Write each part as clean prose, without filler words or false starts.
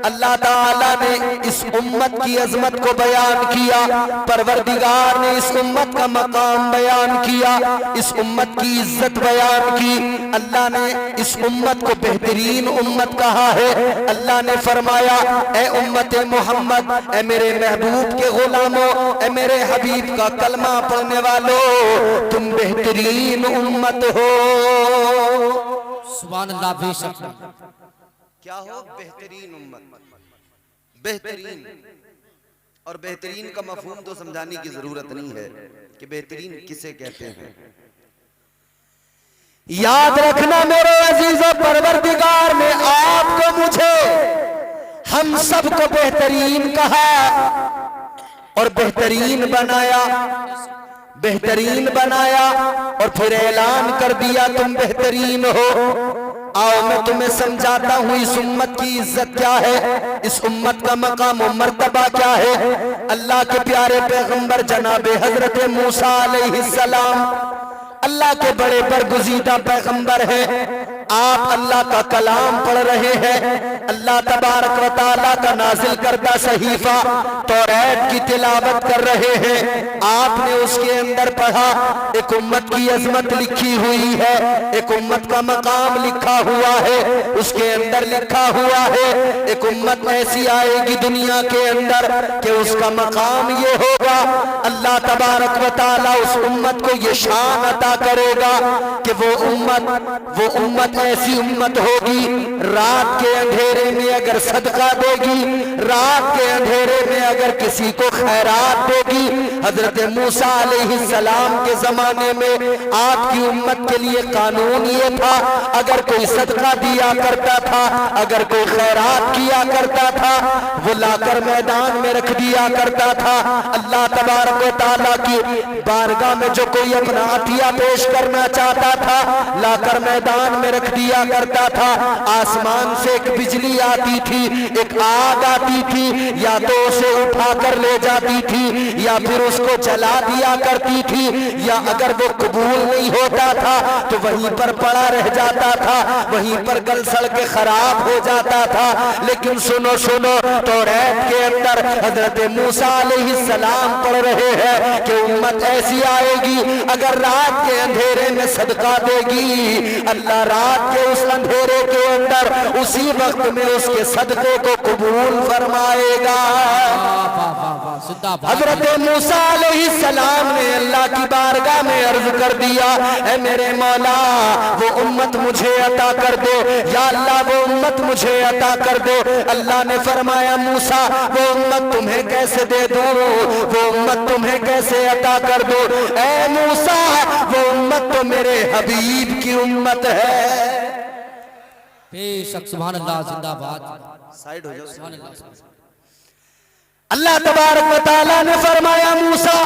अल्लाह ताला ने इस उम्मत की अजमत को बयान किया, परवरदिगार ने इस उम्मत का मकाम बयान किया, इस उम्मत की इज्जत बयान की। अल्लाह ने इस उम्मत को बेहतरीन उम्मत कहा है। अल्लाह ने फरमाया, ए उम्मत मोहम्मद, ए मेरे महबूब के गुलामों, ए मेरे हबीब का कलमा पढ़ने वालों, तुम बेहतरीन उम्मत हो। सुभान अल्लाह। बेशक क्या हो? बेहतरीन उम्मत। बेहतरीन और बेहतरीन का मफहूम तो समझाने की जरूरत नहीं है कि बेहतरीन किसे कहते हैं। याद रखना मेरे अजीजों, परवरदिगार ने आपको, मुझे, हम सबको बेहतरीन कहा और बेहतरीन बनाया, बेहतरीन बनाया और फिर ऐलान कर दिया तुम बेहतरीन हो। आओ मैं तुम्हें समझाता हूँ इस उम्मत की इज्जत क्या है, इस उम्मत का मकाम और मर्तबा क्या है। अल्लाह के प्यारे पैगंबर जनाब हजरत मूसा अलैहिस्सलाम अल्लाह के बड़े बरगुज़ीदा पैगंबर हैं। आप अल्लाह का कलाम पढ़ रहे हैं, अल्लाह तबारक व तआला का नाजिल करदा सहीफा तौरात की तिलावत कर रहे हैं। आपने उसके अंदर पढ़ा, एक उम्मत की अजमत लिखी हुई है, एक उम्मत का मकाम लिखा हुआ है। उसके अंदर लिखा हुआ है एक उम्मत ऐसी आएगी दुनिया के अंदर कि उसका मकाम ये होगा, अल्लाह तबारक व तआला उस उम्मत को ये शान अता करेगा कि वो उम्मत ऐसी उम्मत होगी, रात के अंधेरे में अगर सदका देगी, रात के अंधेरे में अगर किसी को खैरात देगी। हजरत मूसा अलैहिस्सलाम के जमाने में आपकी उम्मत के लिए कानून ये था, अगर कोई सदका दिया करता था, अगर कोई खैरात किया करता था, वो लाकर मैदान में रख दिया करता था। अल्लाह तबारक व तआला की बारगाह में जो कोई अपना अतिया पेश करना चाहता था, लाकर मैदान में रख दिया करता था। आसमान से एक बिजली आती थी, एक आग आती थी, या तो उसे उठाकर ले जाती थी या फिर उसको जला दिया करती थी, या अगर वो कबूल नहीं होता था तो वहीं पर पड़ा रह जाता था, वहीं पर गल सड़ के खराब हो जाता था। लेकिन सुनो सुनो, तौरात के अंदर हजरत मूसा अलैहिस्सलाम पढ़ रहे हैं कि उम्मत ऐसी आएगी, अगर रात के अंधेरे में सदका देगी, अल्लाह रात के उस अंधेरे के अंदर उसी वक्त में उसके सदके को कबूल फरमाएगा। हजरत मूसा अलैहिस्सलाम ने अल्लाह की बारगाह में अर्ज कर दिया, ऐ मेरे मौला वो उम्मत मुझे अता कर दो, या अल्लाह वो उम्मत मुझे अता कर दो। अल्लाह ने फरमाया, मूसा वो उम्मत तुम्हें कैसे दे दूं, वो उम्मत तुम्हें कैसे अता कर दो। ऐ मूसा वो उम्मत तो मेरे हबीब की उम्मत है। बेशक सुभान अल्लाह। जिंदाबाद। साइड हो जाओ। सुभान अल्लाह। अल्लाह तबारक व तआला ने फरमाया, मूसा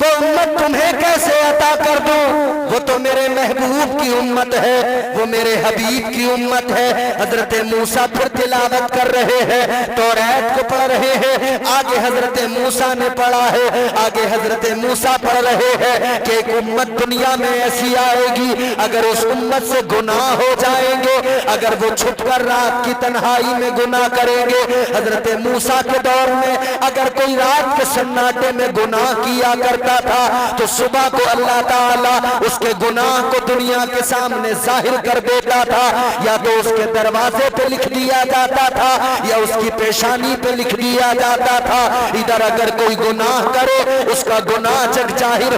वो उम्मत तुम्हें कैसे अता कर दूं, वो तो मेरे महबूब की उम्मत है, वो मेरे हबीब की उम्मत है। हजरत मूसा फिर तिलावत कर रहे हैं, तौरात को पढ़ रहे हैं। आगे हजरत मूसा ने पढ़ा है, आगे हजरत मूसा पढ़ रहे हैं कि एक उम्मत दुनिया में ऐसी आएगी, अगर उस उम्मत से गुनाह हो जाएंगे, अगर वो छुपकर रात की तन्हाई में गुनाह करेंगे। हजरत मूसा के दौर में अगर कोई रात के सन्नाटे में गुनाह किया करता था तो सुबह को अल्लाह ताला उसके गुनाह को दुनिया के सामने जाहिर कर देता था, या तो उसके दरवाजे पे लिख दिया जाता था या उसकी पेशानी पे लिख दिया जाता था। इधर अगर कोई गुनाह करे उसका गुनाह जग जाहिर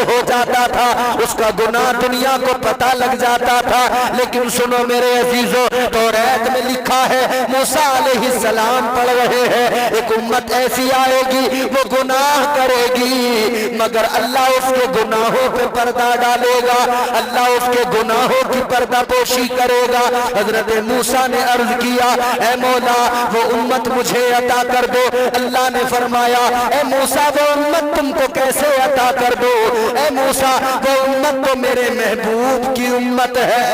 हो जाता था, उसका गुनाह दुनिया को पता लग जाता था। लेकिन सुनो मेरे अजीजों, तौरात में लिखा है, मूसा अलैहिस्सलाम पढ़ रहे हैं, एक उम्मत ऐसी आएगी वो गुनाह करेगी मगर अल्लाह उसके गुनाहों पे पर्दा डालेगा, अल्लाह उसके गुनाहों की पर्दापोशी करेगा। हजरत मूसा ने अर्ज किया, ऐ मौला वो उम्मत मुझे अता कर दो। अल्लाह ने फरमाया, ऐ मूसा वो उम्मत तुमको कैसे अता कर दो, ऐ मूसा वो उम्मत तो मेरे महबूब की उम्मत है।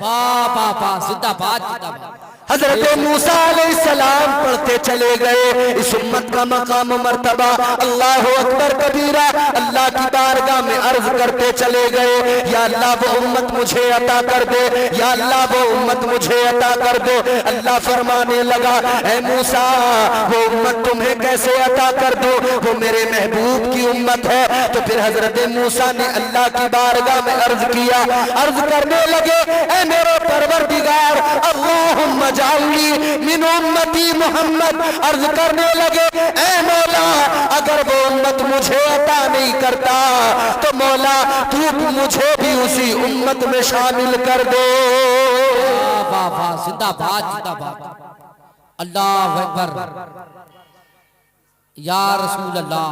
वाह वाह वाह। जिंदाबाद जिंदाबाद। हजरत मूसा अलैहिस्सलाम पढ़ते चले गए। इस उम्मत का मकाम मर्तबा अल्लाह अकबर कबीरा अल्लाह की बारगाह में अर्ज करते चले गए, या अल्लाह वो उम्मत मुझे अता कर दे, या अल्लाह वो उम्मत मुझे अता कर दो। अल्लाह फरमाने लगा, ऐ मूसा वो उम्मत तुम्हें कैसे अता कर दो, वो मेरे महबूब की उम्मत है। तो फिर हजरत मूसा ने अल्लाह की बारगाह में अर्ज किया, अर्ज करने लगे, ऐ मेरे परवरदिगार अल्लाहुम्मा जाऊली मिन उम्मती मोहम्मद। अर्ज करने लगे, ऐ मौला अगर वो उम्मत मुझे अता नहीं करता तो मौला तू मुझे भी उसी उम्मत में शामिल कर दे। वाह वाह, जिंदाबाद जिंदाबाद, अल्लाह अकबर, या रसूल अल्लाह,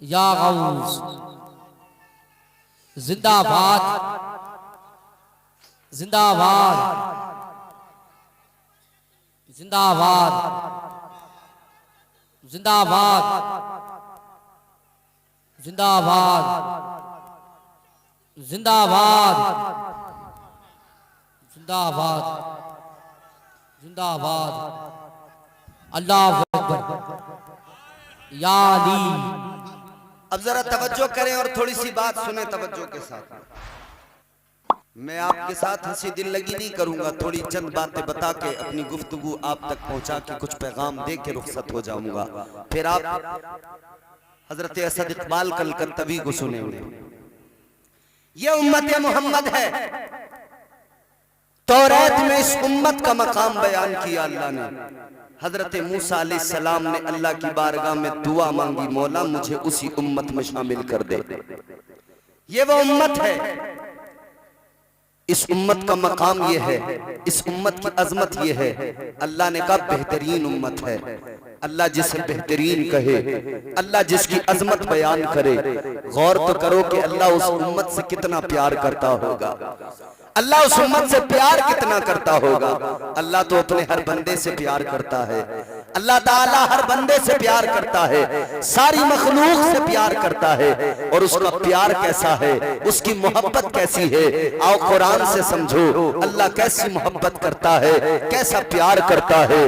या गौस, जिंदाबाद जिंदाबाद जिंदाबाद जिंदाबाद जिंदाबाद जिंदाबाद जिंदाबाद जिंदाबाद, अल्लाह अकबर, या अली। अब जरा तवज्जो करें और थोड़ी सी बात सुने तवज्जो के साथ। मैं आपके साथ हंसी दिल लगी नहीं करूंगा, थोड़ी चंद बातें बता के अपनी गुफ्तगू आप तक पहुंचा के कुछ पैगाम दे के रुखसत हो जाऊंगा। फिर आप हजरत असद इकबाल कलकत्तवी को सुनेंगे। ये उम्मत मोहम्मद है। तौरात में इस उम्मत का मकाम बयान किया अल्लाह ने। हजरत मूसा अलैहिस्सलाम ने अल्लाह की बारगाह में दुआ मांगी, मौला मुझे उसी उम्मत में शामिल कर दे। ये वो उम्मत है, इस उम्मत का मकाम ये है, इस उम्मत की अजमत ये है। अल्लाह ने कहा बेहतरीन उम्मत है। अल्लाह जिसे बेहतरीन कहे, अल्लाह जिसकी अजमत बयान करे, गौर तो करो कि अल्लाह उस उम्मत से कितना प्यार करता होगा। अल्लाह उस उम्मत से प्यार कितना करता होगा। अल्लाह तो अपने हर बंदे से प्यार करता है। अल्लाह ताला हर बंदे से प्यार करता है, सारी मखलूक से प्यार करता है। और उसका प्यार कैसा है, उसकी मोहब्बत कैसी है, आओ कुरान से समझो अल्लाह कैसी मोहब्बत करता है, कैसा प्यार करता है।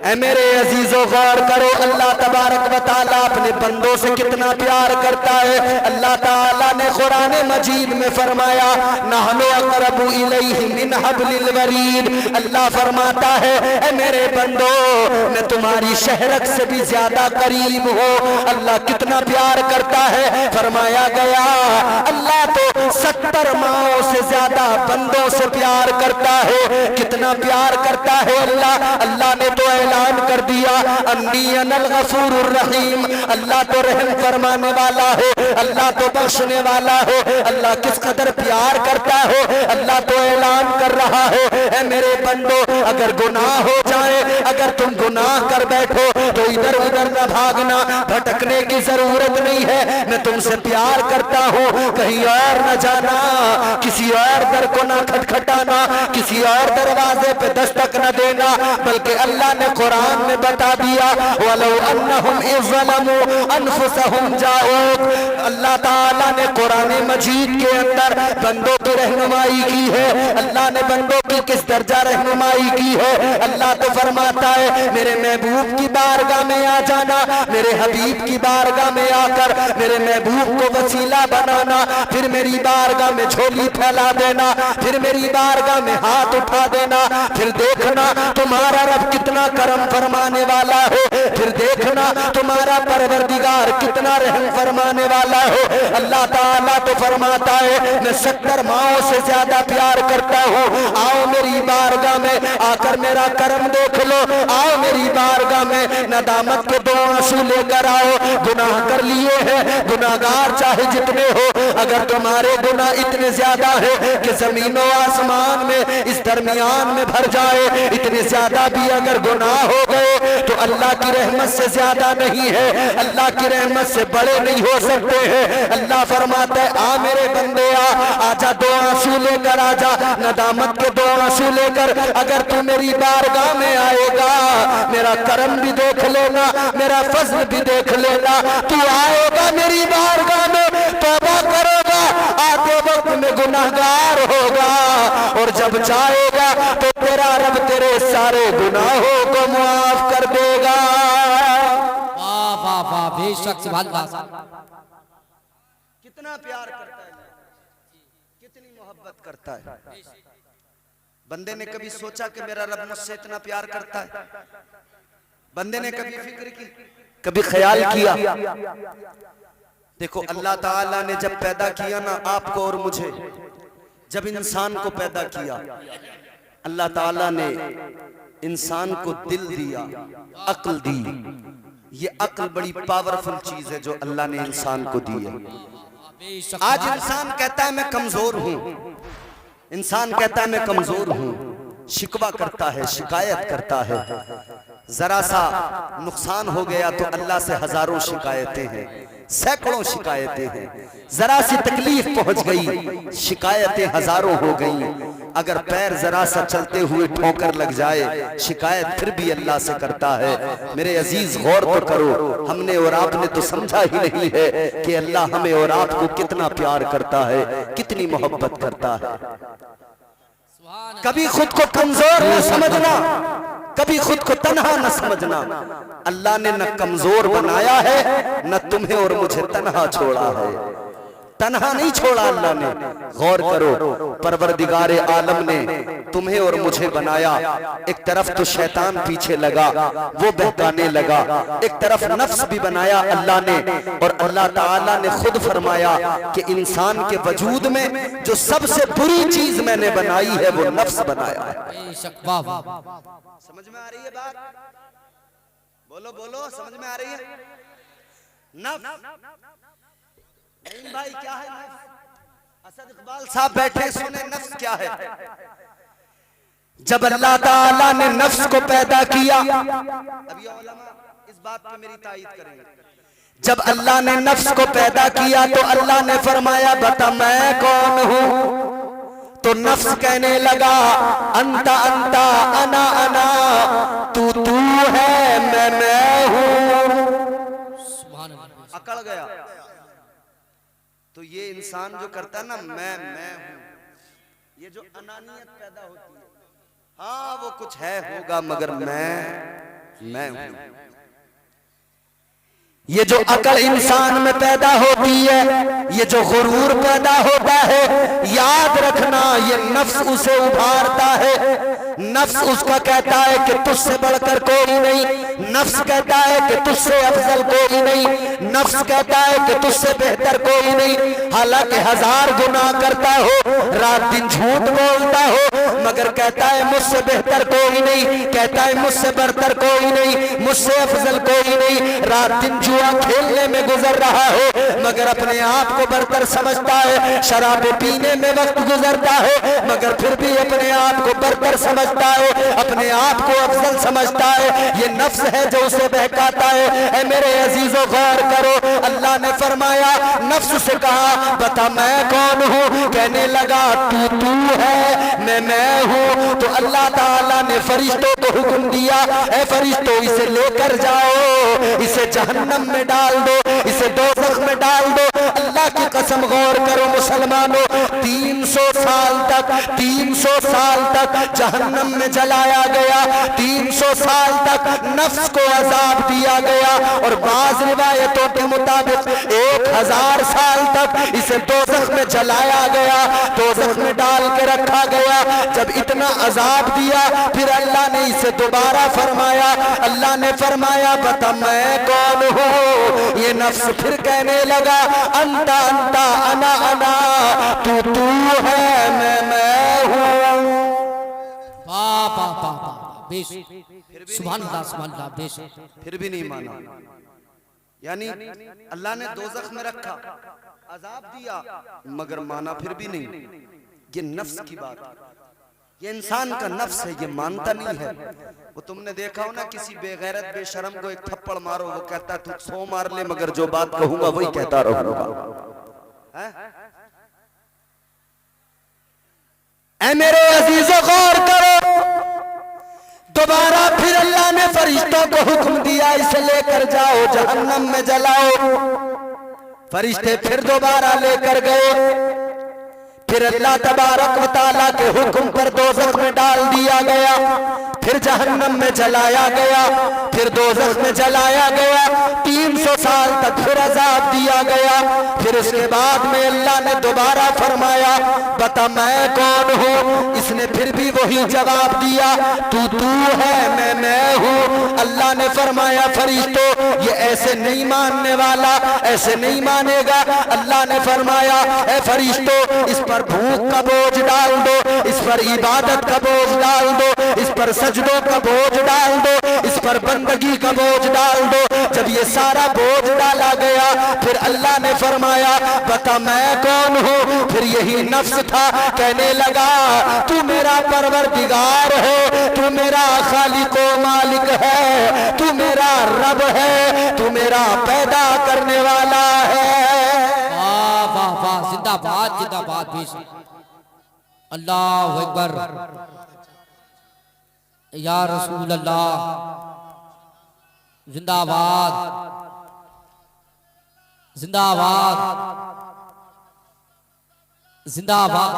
ऐ मेरे अजीजों गौर करो, अल्लाह तबारक व तआला अपने बंदों से कितना प्यार करता है। अल्लाह ताला ने कुरान मजीद में फरमाया, नहनु अक़रबु इलैहि मिन हब्लिल वरीद। अल्लाह फरमाता है, ऐ मेरे बंदों मैं तुम्हारी शहरक से भी ज्यादा करीब हो। अल्लाह कितना प्यार करता है। फरमाया गया अल्लाह तो 70 माओं से ज्यादा बंदों से प्यार करता है। कितना प्यार करता है अल्लाह। अल्लाह ने तो ऐलान कर दिया, अन्नी अनल गफूरुर रहीम। अल्लाह तो रहम फरमाने वाला है, अल्लाह तो बख्शने वाला है। अल्लाह किस कदर प्यार करता है, अल्लाह तो ऐलान कर रहा है, ऐ मेरे बंदो अगर गुनाह हो जाए, अगर तुम गुनाह कर बैठो तो इधर उधर न भागना, भटकने की जरूरत नहीं है। मैं तुमसे प्यार करता हूँ, कहीं और न जाना, किसी और दर को ना खटखटाना, किसी और दरवाजे पे दस्तक न देना, बल्कि अल्लाह ने कुरान में बता दिया, वलो अन्नहुम इज़ ज़लमू अनफुसहुम जाऊक। अल्लाह ताला ने कुरान मजीद के अंदर बंदों की रहनुमाई की है। अल्लाह ने बंदों की किस दर्जा रहनुमाई की है। अल्लाह तो फरमाता है, मेरे महबूब की बारगाह में आ जाना, मेरे हबीब की बारगाह में आकर मेरे महबूब को वसीला बनाना, फिर मेरी बारगाह में झोली फैला देना, फिर मेरी बारगाह में हाथ उठा देना, फिर देखना तुम्हारा रब कितना करम फरमाने वाला है, फिर देखना तुम्हारा परवरदिगार कितना रहम फरमाने वाला है। अल्लाह ताला तो फरमाता है, मैं 70 माओं से ज्यादा प्यार करता हूँ। आओ मेरी बारगाह में आकर मेरा करम देख लो, आओ मेरी बारगाह में नदामत के 2 आंसू लेकर आओ। गुनाह कर लिए हैं, गुनाहगार चाहे जितने हो, अगर तुम्हारे गुनाह इतने ज्यादा है कि जमीनों आसमान में इस दरमियान में भर जाए, इतने ज्यादा भी अगर गुनाह हो गए तो अल्लाह की रहमत से ज्यादा नहीं है, अल्लाह की रहमत से बड़े नहीं हो सकते हैं। अल्लाह फरमाता है, आ मेरे बंदे आजा 2 आंसू लेकर आजा, नदामत के 2 आंसू लेकर। अगर तू मेरी बारगाह में आएगा, मेरा करम भी देख लेना, मेरा फज़्ल भी देख लेना। तू आएगा मेरी बारगाह में, तौबा करेगा, आते वक्त में में गुनाहगार होगा, और जब चाहेगा तो तेरा रब तेरे सारे गुनाहों को माफ कर देगा। वाह वाह वाह, बेशक सुभान अल्लाह। कितना प्यार करता है, कितनी मोहब्बत करता है। बंदे ने कभी सोचा कि मेरा रब मुझसे इतना प्यार करता है? बंदे ने कभी फिक्र की, कभी ख्याल किया? देखो अल्लाह ताला ने जब पैदा किया ना आपको और मुझे, जब इंसान को पैदा किया, अल्लाह ताला ने इंसान को दिल दिया, अक्ल दी। ये अक्ल बड़ी पावरफुल चीज है जो अल्लाह ने इंसान को दी है। आज इंसान कहता है मैं कमजोर हूं, इंसान कहता है मैं कमजोर हूं, शिकवा करता है, शिकायत करता है। जरा सा नुकसान हो गया तो अल्लाह से हजारों शिकायतें हैं, सैकड़ों शिकायतें हैं। जरा सी तकलीफ पहुंच गई, शिकायतें हजारों हो गई। अगर पैर जरा सा चलते हुए ठोकर लग जाए, शिकायत फिर भी अल्लाह से करता है। मेरे अजीज गौर तो करो, हमने और आपने तो समझा ही नहीं है कि अल्लाह हमें और आपको कितना प्यार करता है, कितनी मोहब्बत करता है। कभी खुद को कमजोर न समझना, कभी खुद को तन्हा न समझना। अल्लाह ने न कमजोर बनाया है, न तुम्हें और मुझे तन्हा छोड़ा है। तन्हा नहीं छोड़ा अल्लाह ने। गौर करो, परवरदिगारे आलम ने तुम्हें और मुझे बनाया। एक तरफ तो शैतान पीछे लगा, वो बहकाने लगा, एक तरफ नफ्स भी बनाया अल्लाह ने। और अल्लाह ताला ने खुद फरमाया कि इंसान के वजूद में जो सबसे बुरी चीज मैंने बनाई है वो नफ्स बनाया है। समझ में आ रही है बात? बोलो बोलो, समझ में आ रही है? नफ्स नहीं भाई, क्या है नफ्स? असद इकबाल साहब बैठे सुने नफ्स क्या है। जब अल्लाह ताला ने नफ्स को पैदा किया, अभी उलमा इस बात पे मेरी तायीद करेंगे। जब अल्लाह ने नफ्स को पैदा किया तो अल्लाह ने फरमाया बता मैं कौन हूं। तो नफ्स कहने लगा अंता अंता, अना अना, तू तू है, मैं हूं। अकड़ गया। तो ये इंसान जो करता है ना मैं हूं, ये जो अनानियत पैदा होती है, हाँ वो कुछ है होगा मगर मैं हूं। ये जो अकड़ इंसान में पैदा होती है, ये जो गुरूर पैदा होता है, याद रखना ये नफ्स उसे उभारता है। नफ्स उसका कहता है कि तुझसे बढ़कर कोई नहीं, नफ्स कहता है कि तुझसे अफजल कोई नहीं, नफ्स कहता है कि तुझसे बेहतर कोई नहीं। हालांकि हजार गुनाह करता हो, रात दिन झूठ बोलता हो, मगर कहता है मुझसे बेहतर कोई नहीं, कहता है मुझसे बढ़कर कोई नहीं, मुझसे अफजल कोई नहीं। रात दिन जुआ खेलने में गुजर रहा हो, मगर अपने आप को बढ़कर समझता है। शराब पीने में वक्त गुजरता है, मगर फिर भी अपने आप को बढ़कर समझता है, अपने आप को अफजल समझता है। ये नफ्स है जो उसे बहकाता है। ऐ मेरे अजीजों गौर करो, अल्लाह ने फरमाया नफ्स से कहा बता मैं कौन हूँ। कहने लगा तू तू है, मैं हूँ। तो अल्लाह ताला ने फरिश्तों को हुक्म दिया, ऐ फरिश्तों इसे लेकर जाओ, इसे जहन्नम में डाल दो, इसे दोज़ख में डाल दो। अल्लाह की कसम गौर करो मुसलमानों, 300 साल तक जहन्नम में जलाया गया, 300 साल तक नफ्स को अजाब दिया गया। और बाज़ रिवायतों के मुताबिक 1000 साल तक इसे दोज़ख में जलाया गया, दोज़ख में डाल के रखा गया। जब इतना अजाब दिया फिर अल्लाह ने इसे दोबारा फरमाया, अल्लाह ने फरमाया बता मैं कौन हूँ। ये नफ्स फिर कहने लगा अंता अंता, अना अना, तू तू है, मैं हूँ। सुभान अल्लाह, बेश। फिर भी नहीं माना, यानी अल्लाह ने दोज़ख में रखा, अजाब दिया, मगर माना फिर भी नहीं। ये नफ्स की बात, ये इंसान का नफ्स है, ये मानता नहीं है। वो तुमने देखा हो ना, किसी बेगैरत बेशरम को एक थप्पड़ मारो, वो कहता तू 100 मार ले मगर जो बात कहूंगा वही कहता रहूंगा। ऐ मेरे अजीजों गौर करो, दोबारा फिर अल्लाह ने फरिश्तों को हुक्म दिया इसे लेकर जाओ जहन्नम में जलाओ। फरिश्ते फिर दोबारा लेकर गए, फिर अल्लाह तबारक व तआला के हुक्म पर दोज़ख में डाल दिया गया, फिर जहन्नम में जलाया गया, फिर दोज़ख में जलाया गया, 300 साल तक फिर अजाब दिया गया। फिर इसके बाद में अल्लाह ने दोबारा फरमाया, बता मैं कौन हूँ? इसने फिर भी वही जवाब दिया, तू है, मैं हूँ। अल्लाह ने फरमाया, फरिश्तों ये ऐसे नहीं मानने वाला, ऐसे नहीं मानेगा। अल्लाह ने फरमाया, ए फरिश्तों इस पर भूख का बोझ डाल दो, इस पर इबादत का बोझ डाल दो, इस पर सजदों का बोझ डाल दो, इस पर बंदगी का बोझ डाल दो। जब ये सारा बोझ डाला गया, फिर अल्लाह ने फरमाया, बता मैं कौन हूँ? फिर यही नफ्स था, कहने लगा, तू मेरा परवरदिगार है, तू मेरा खालिक व मालिक है, तू मेरा रब है, तू मेरा पैदा करने वाला है। वाह वाह वाह, जिंदाबाद जिंदाबाद भी। अल्लाह अकबर, या रसूल अल्लाह, जिंदाबाद जिंदाबाद जिंदाबाद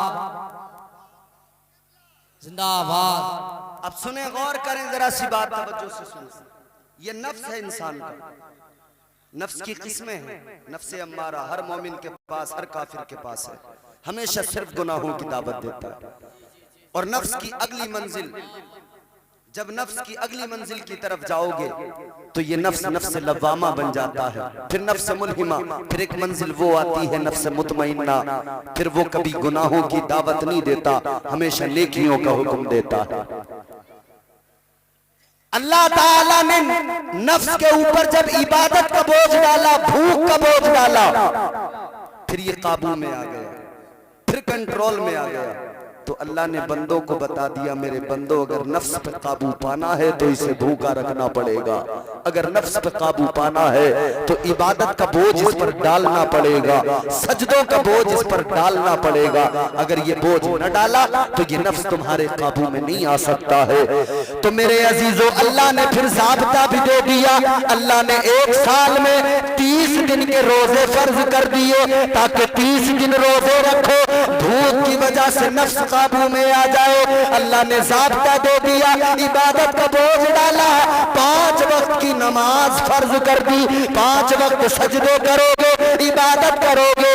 जिंदाबाद। अब सुने, गौर करें, जरा सी बात तवज्जो से सुने। ये नफ्स है इंसान का, नफ्स की किस्में हैं। नफ्स अम्मारा हर मोमिन के पास, हर काफिर के पास है, हमेशा सिर्फ गुनाहों की दावत देता है। और नफ्स की अगली मंजिल, जब नफ्स की अगली मंजिल की तरफ जाओगे तो ये नफ्स लवामा बन जाता है, फिर नफ्स मुल्हिमा, फिर एक मंजिल वो आती है नफ्स मुतमइन्ना। फिर वो कभी गुनाहों की दावत नहीं देता, हमेशा नेकियों का हुक्म देता है। अल्लाह ताला ने नफ्स के ऊपर जब इबादत का बोझ डाला, भूख का बोझ डाला, फिर ये काबू में आ गया, फिर कंट्रोल में आ गया। तो अल्लाह ने बंदों को बता दिया, मेरे बंदों अगर नफ्स पे काबू पाना है तो इसे भूखा रखना पड़ेगा, अगर नफ्स पे काबू पाना है तो इबादत का बोझ इस पर डालना पड़ेगा, सजदों का बोझ इस पर डालना पड़ेगा। अगर ये बोझ न डाला तो ये नफ्स तुम्हारे काबू में नहीं आ सकता है। तो मेरे अजीजों, अल्लाह ने फिर ज़ाब्ता भी दे दिया। अल्लाह ने 1 साल में 30 दिन के रोजे फर्ज कर दिए, ताकि 30 दिन रोजे रखो, भूख की वजह से नफ्स काबू में आ जाए। अल्लाह ने ज़ाब्ता दे दिया, इबादत का बोझ डाला, 5 वक्त की नमाज फर्ज कर दी, 5 वक्त सजदे करोगे, इबादत करोगे,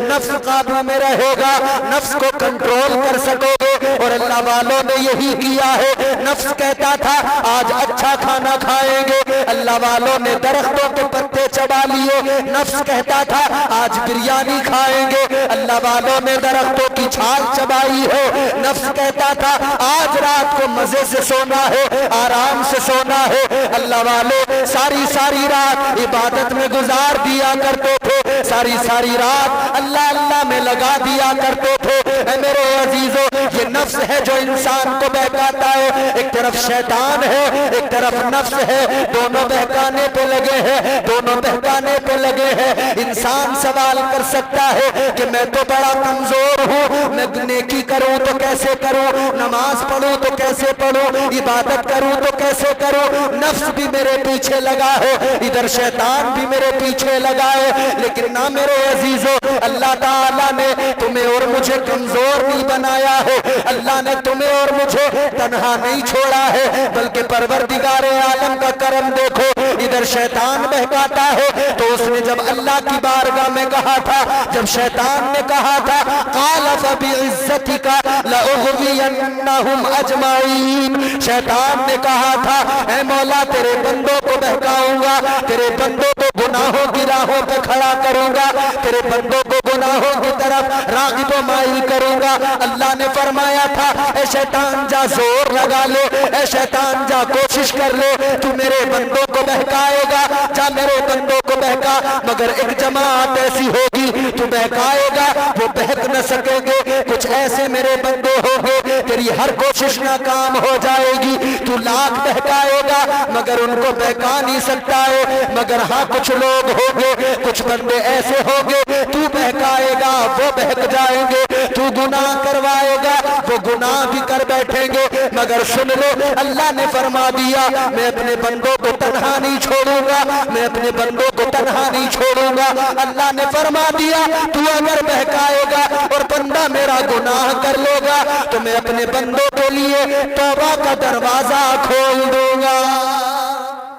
नफ्स काबू में रहेगा, नफ्स को कंट्रोल कर सकोगे। और अल्लाह वालों ने यही किया है। नफ्स कहता था आज अच्छा खाना खाएंगे, अल्लाह वालों ने दरख्तों के पत्ते चबा लिए। नफ्स कहता था आज बिरयानी खाएंगे, अल्लाह वालों ने दरख्तों की छाल चबाई है। नफ्स कहता था आज रात को मजे से सोना है, आराम से सोना है, अल्लाह वाले सारी सारी रात इबादत में गुजार दिया करते थे, सारी सारी रात अल्लाह अल्लाह में लगा दिया करते थे। मेरे अजीजों, ये नफ्स है जो इंसान को बहकाता है। एक तरफ शैतान है, एक तरफ नफ्स है, दोनों बहकाने पे लगे हैं, दोनों बहकाने पे लगे हैं। इंसान सवाल कर सकता है कि मैं तो बड़ा कमजोर हूँ, मैं नेकी करूँ तो कैसे करूँ, नमाज पढ़ूँ तो कैसे पढ़ूँ, इबादत करूँ तो कैसे करूँ। नफ्स भी मेरे पीछे लगा है, इधर शैतान भी मेरे पीछे लगा है। लेकिन ना मेरे अजीजों, अल्लाह ताला ने तुम्हें और मुझे कमजोर नहीं बनाया है, अल्लाह ने तुम्हें और मुझे तन्हा नहीं छोड़ा है, बल्कि परवरदिगारे आलम का करम देखो। इधर शैतान बहकाता है, तो उसने जब अल्लाह की बारगाह में कहा था, जब शैतान ने कहा था क़ाल फ़बिइज़्ज़तिका लअग़वियन्नहुम अजमाइन, शैतान ने कहा था ऐ मौला तेरे बंदों को बहकाऊंगा, तेरे बंदों को गुनाहों की राहों पे खड़ा करूंगा, तेरे बंदों को गुनाहों की तरफ राग़िब व माइल करूंगा। अल्लाह ने फरमाया था ऐ शैतान जा जोर लगा ले, ऐ शैतान जा कोशिश कर ले, तू मेरे बंदों को बहकाएगा, जा मेरे बंदों को बहका। मगर एक जमात ऐसी होगी तू बहकाएगा, वो बहक न सकेंगे। कुछ ऐसे मेरे बंदे होंगे तेरी हर कोशिश नाकाम हो जाएगी, तू लाख बहकाएगा मगर उनको बहका नहीं सकता है। मगर हाँ, कुछ लोग होंगे, कुछ बंदे ऐसे होंगे तू बहकाएगा वो बहक जाएंगे, तू गुनाह करवाएगा वो गुनाह भी कर बैठेंगे, मगर सुन लो अल्लाह ने फरमा दिया मैं अपने बंदों को तन्हा नहीं छोड़ूंगा, मैं अपने बंदों को तन्हा नहीं छोड़ूंगा। अल्लाह ने फरमा दिया तू अगर बहकाएगा और बंदा मेरा गुनाह कर लेगा तो मैं अपने बंदों के लिए तौबा का दरवाजा खोल दूंगा।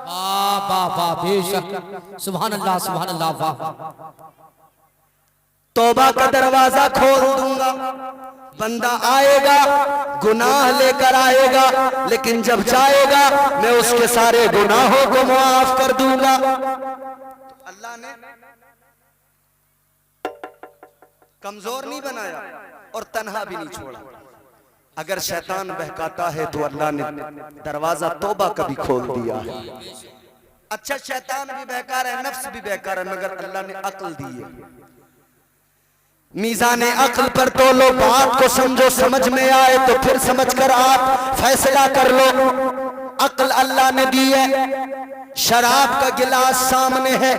वाह वाह वाह, बेशक सुभान अल्लाह वाह। तौबा का दरवाजा खोल दूंगा। बंदा आएगा गुनाह लेकर आएगा, लेकिन जब जाएगा मैं उसके सारे गुनाहों को माफ कर दूंगा। अल्लाह ने कमजोर नहीं बनाया और तन्हा भी नहीं छोड़ा। अगर शैतान बहकाता है तो अल्लाह ने दरवाजा तौबा का भी खोल दिया है। अच्छा शैतान भी बहका रहा है, नफ्स भी बहका रहा है, मगर अल्लाह ने अक्ल दी है। मीज़ान अक्ल पर तोलो, बात को समझो, समझ में आए तो फिर समझकर आप फैसला कर लो। अक्ल अल्लाह ने दी है। शराब का गिलास सामने है,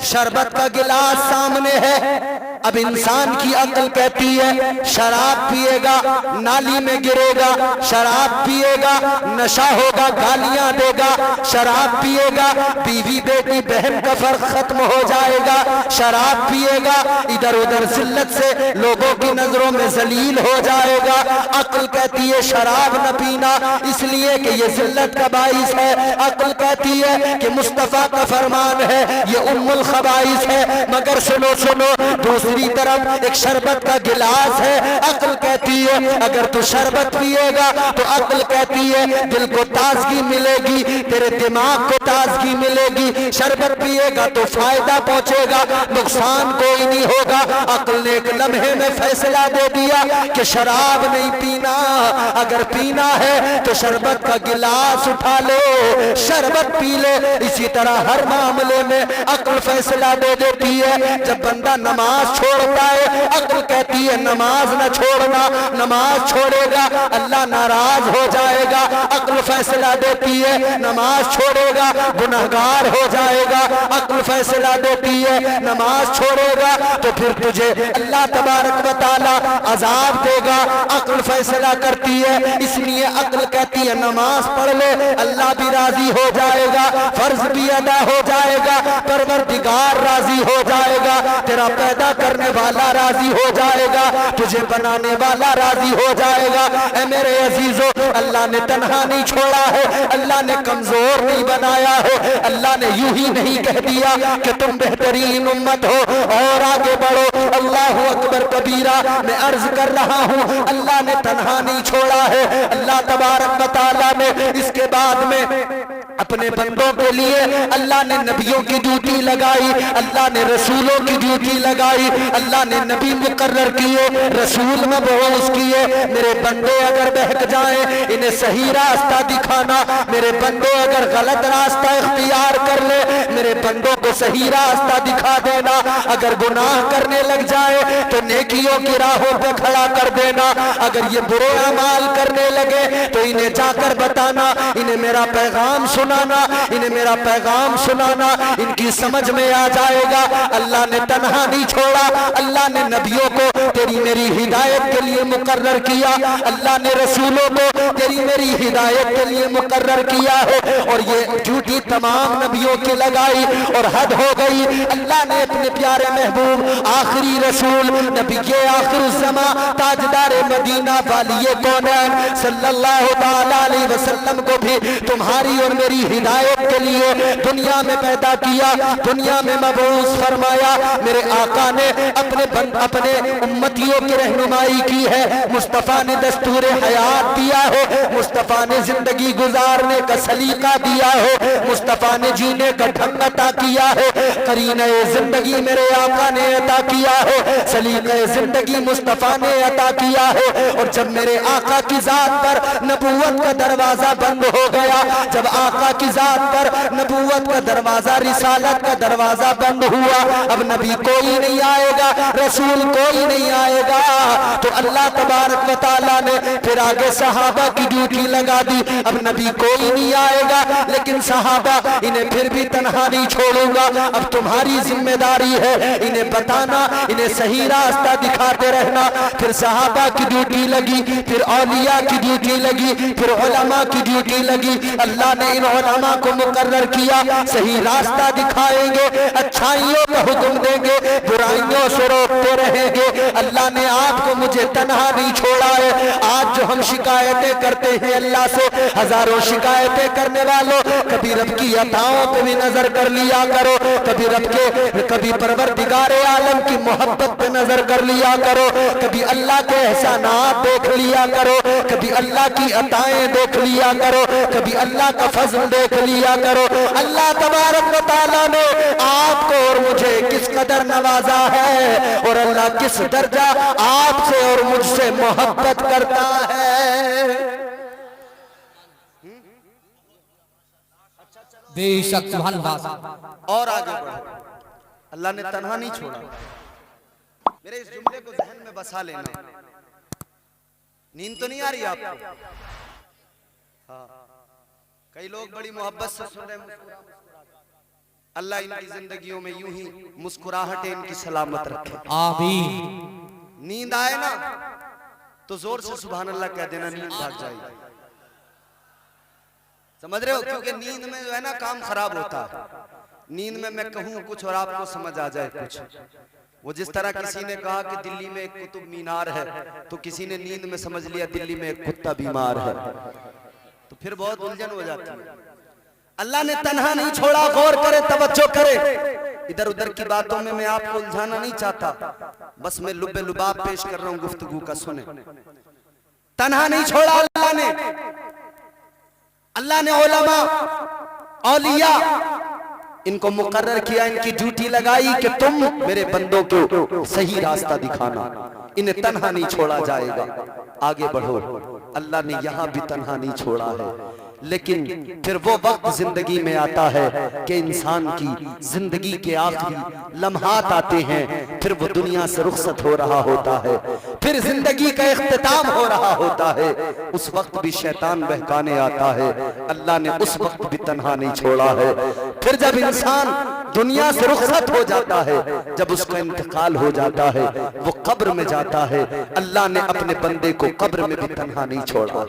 शरबत का गिलास सामने है। अब इंसान की अक्ल कहती है शराब पिएगा नाली में गिरेगा, शराब पिएगा नशा होगा गालियां देगा, शराब पिएगा बीवी बेटी बहन का फर्क खत्म हो जाएगा, शराब पिएगा इधर उधर जिल्लत से लोगों की नजरों में जलील हो जाएगा। अक्ल कहती है शराब न पीना इसलिए कि ये जिल्लत का बाइस है। अक्ल कहती है कि मुस्तफा का फरमान है ये उम्मुल खबाइस है। मगर सुनो सुनो, दूसरी तरफ एक शरबत का गिलास है। अक्ल कहती है अगर तू शरबत पिएगा तो अक्ल कहती है दिल को ताजगी मिलेगी, तेरे दिमाग को ताजगी मिलेगी। शरबत पिएगा तो फायदा पहुंचेगा, नुकसान कोई नहीं होगा। अक्ल ने एक लम्हे में फैसला दे दिया कि शराब नहीं पीना, अगर पीना है तो शरबत का गिलास उठा लो, शरबत पी ले। इसी तरह हर मामले में अक्ल फैसला दे देती है। जब बंदा नमाज छोड़ता है अक्ल कहती है नमाज न छोड़ना, नमाज छोड़ेगा अल्लाह नाराज हो जाएगा। अक्ल फैसला देती है नमाज छोड़ेगा गुनहगार हो जाएगा। अक्ल फैसला देती है नमाज छोड़ेगा तो फिर तुझे अल्लाह तबारक व तआला अजाब देगा। अक्ल फैसला करती है, इसलिए अक्ल कहती है नमाज पढ़ ले अल्लाह भी राजी हो जाएगा, फर्ज भी अदा हो जाएगा, परवरदिगार राजी हो जाएगा, तेरा पैदा करने वाला राजी हो जाएगा, तुझे बनाने वाला राजी हो जाएगा। ऐ मेरे अजीजों, अल्लाह ने तन्हा नहीं छोड़ा है, अल्लाह ने कमजोर नहीं बनाया है। अल्लाह ने यूं ही नहीं कह दिया कि तुम बेहतरीन उम्मत हो और आगे बढ़ो। अल्लाह अकबर कबीरा, मैं अर्ज कर रहा हूँ अल्लाह ने तन्हा नहीं छोड़ा है। अल्लाह तबारक व तआला ने इसके बाद में अपने बंदों के लिए अल्लाह ने नबियों की ड्यूटी लगाई, अल्लाह ने रसूलों की ड्यूटी लगाई, अल्लाह ने नबी मुकर्रर किए, रसूल मबऊस किए। मेरे बंदे अगर बहक जाएं इन्हें सही रास्ता दिखाना, मेरे बंदे अगर गलत रास्ता इख्तियार कर ले मेरे बंदों को सही रास्ता दिखा देना। अगर गुनाह करने लग जाए तो नेकियों की राहों पे खड़ा कर देना। अगर ये बुरे अमाल करने लगे तो इन्हें जाकर बताना, इन्हें मेरा पैगाम सुनाना, इन्हें मेरा पैगाम सुनाना, इनकी समझ में आ जाएगा। अल्लाह ने तन्हा नहीं छोड़ा, अल्लाह ने नबियों को तेरी मेरी हिदायत के लिए मुकर्रर किया, अल्लाह ने रसूलों को तेरी मेरी हिदायत के लिए मुकर्रर किया है। और ये ड्यूटी तमाम नबियों की लगाई और हद हो गई। अल्लाह ने अपने प्यारे महबूब आखिरी रसूल नबी के आखिरुज़्ज़मा ताजदार मदीना वालिए कौनैन सल्लल्लाहु तआला अलैहि वसल्लम को भी तुम्हारी और मेरी हिदायत के लिए दुनिया में पैदा किया, दुनिया में मबऊस फरमाया। मेरे आका ने अपने उम्मतियों की रहनुमाई की है। मुस्तफ़ा ने दस्तूर हयात दिया है, मुस्तफ़ा ने जिंदगी गुजारने का सलीका दिया है, मुस्तफ़ा ने जीने का ढंग अता किया है, करीने जिंदगी मेरे आका ने अता किया है, सलीके जिंदगी मुस्तफ़ा ने अता किया है। और जब मेरे आका की जात पर नबूवत का दरवाजा बंद हो गया, जब आका की जात पर नबूवत का दरवाजा रिसालत का दरवाजा बंद हुआ, अब नबी कोई नहीं आएगा, रसूल कोई नहीं आएगा, तो अल्लाह तबारक व तआला ने फिर आगे सहाबा की ड्यूटी लगा दी। अब नबी कोई नहीं आएगा लेकिन सहाबा इन्हें फिर भी तन्हा नहीं छोड़ूंगा। करूंगा। अब तुम्हारी जिम्मेदारी है इन्हें बताना, इन्हें सही रास्ता दिखाते रहना। फिर सहाबा की ड्यूटी लगी, फिर औलिया की ड्यूटी लगी, फिर उलमा की ड्यूटी लगी। अल्लाह ने इन उलमा को मुकर्रर किया, सही रास्ता दिखाएंगे, अच्छाइयों का हुक्म देंगे, बुराइयों से रोकते रहेंगे। अल्लाह ने आपको मुझे तन्हा नहीं छोड़ा है। आज जो हम शिकायतें करते हैं अल्लाह से, हजारों शिकायतें करने वालों, कभी रब की अताओं पे भी नजर कर लिया करो, कभी परवरदिगारे आलम की मोहब्बत पे नजर कर लिया करो, कभी अल्लाह के एहसानात देख लिया करो, कभी अल्लाह की अताएं देख लिया करो, कभी अल्लाह का फजल देख लिया करो। अल्लाह तबारक व तआला ने आपको और मुझे किस कदर नवाजा है, और अल्लाह किस दर्जा आपसे और मुझसे मोहब्बत करता है। बेशक सुभान अल्लाह। और आगे बढ़ो, अल्लाह ने तन्हा नहीं छोड़ा। मेरे इस जुमले को जहन में बसा लेना। नींद तो नहीं आ रही आपको? हाँ, कई लोग बड़ी मोहब्बत से सुन रहे हैं। अल्लाह इनकी जिंदगियों में यूं ही मुस्कुराहटें इनकी सलामत रखे, आमीन। नींद आए ना तो जोर से सुभान अल्लाह कह देना, नींद भाग जाएगी। समझ रहे हो? क्योंकि नींद में जो है ना काम खराब होता है। नींद में मैं कहूँ कुछ और आपको समझ आ जाए कुछ। वो जिस तरह किसी ने कहा कि दिल्ली में एक कुतुब मीनार है, तो किसी ने नींद में समझ लिया दिल्ली में एक कुत्ता बीमार है, तो फिर बहुत उलझन हो जाती है। अल्लाह ने तन्हा नहीं छोड़ा। गौर करे, तवज्जो करे। इधर उधर की बातों में मैं आपको उलझाना नहीं चाहता, बस मैं लुब्बे लुबाब पेश कर रहा हूँ, गुफ्तगू का सुने। तन्हा नहीं छोड़ा अल्लाह ने। अल्लाह ने उलमा, औलिया इनको मुकर्रर किया, इनकी ड्यूटी लगाई कि तुम मेरे बंदों को सही रास्ता दिखाना, इन्हें तन्हा नहीं छोड़ा जाएगा। आगे बढ़ो। अल्लाह ने यहां भी तन्हा नहीं छोड़ा है, लेकिन फिर वो वक्त जिंदगी में आता है कि इंसान की जिंदगी के आखिरी लम्हात आते हैं, फिर वो दुनिया से रुखसत हो रहा होता है, फिर जिंदगी का इख्तिताम हो रहा होता है। उस वक्त भी शैतान बहकाने आता है। अल्लाह ने उस वक्त भी तन्हा नहीं छोड़ा है। फिर जब इंसान दुनिया से रुखसत हो जाता है, जब उसका इंतकाल हो जाता है, वो कब्र में जाता है, अल्लाह ने अपने बंदे को कब्र में भी तन्हा नहीं छोड़ा।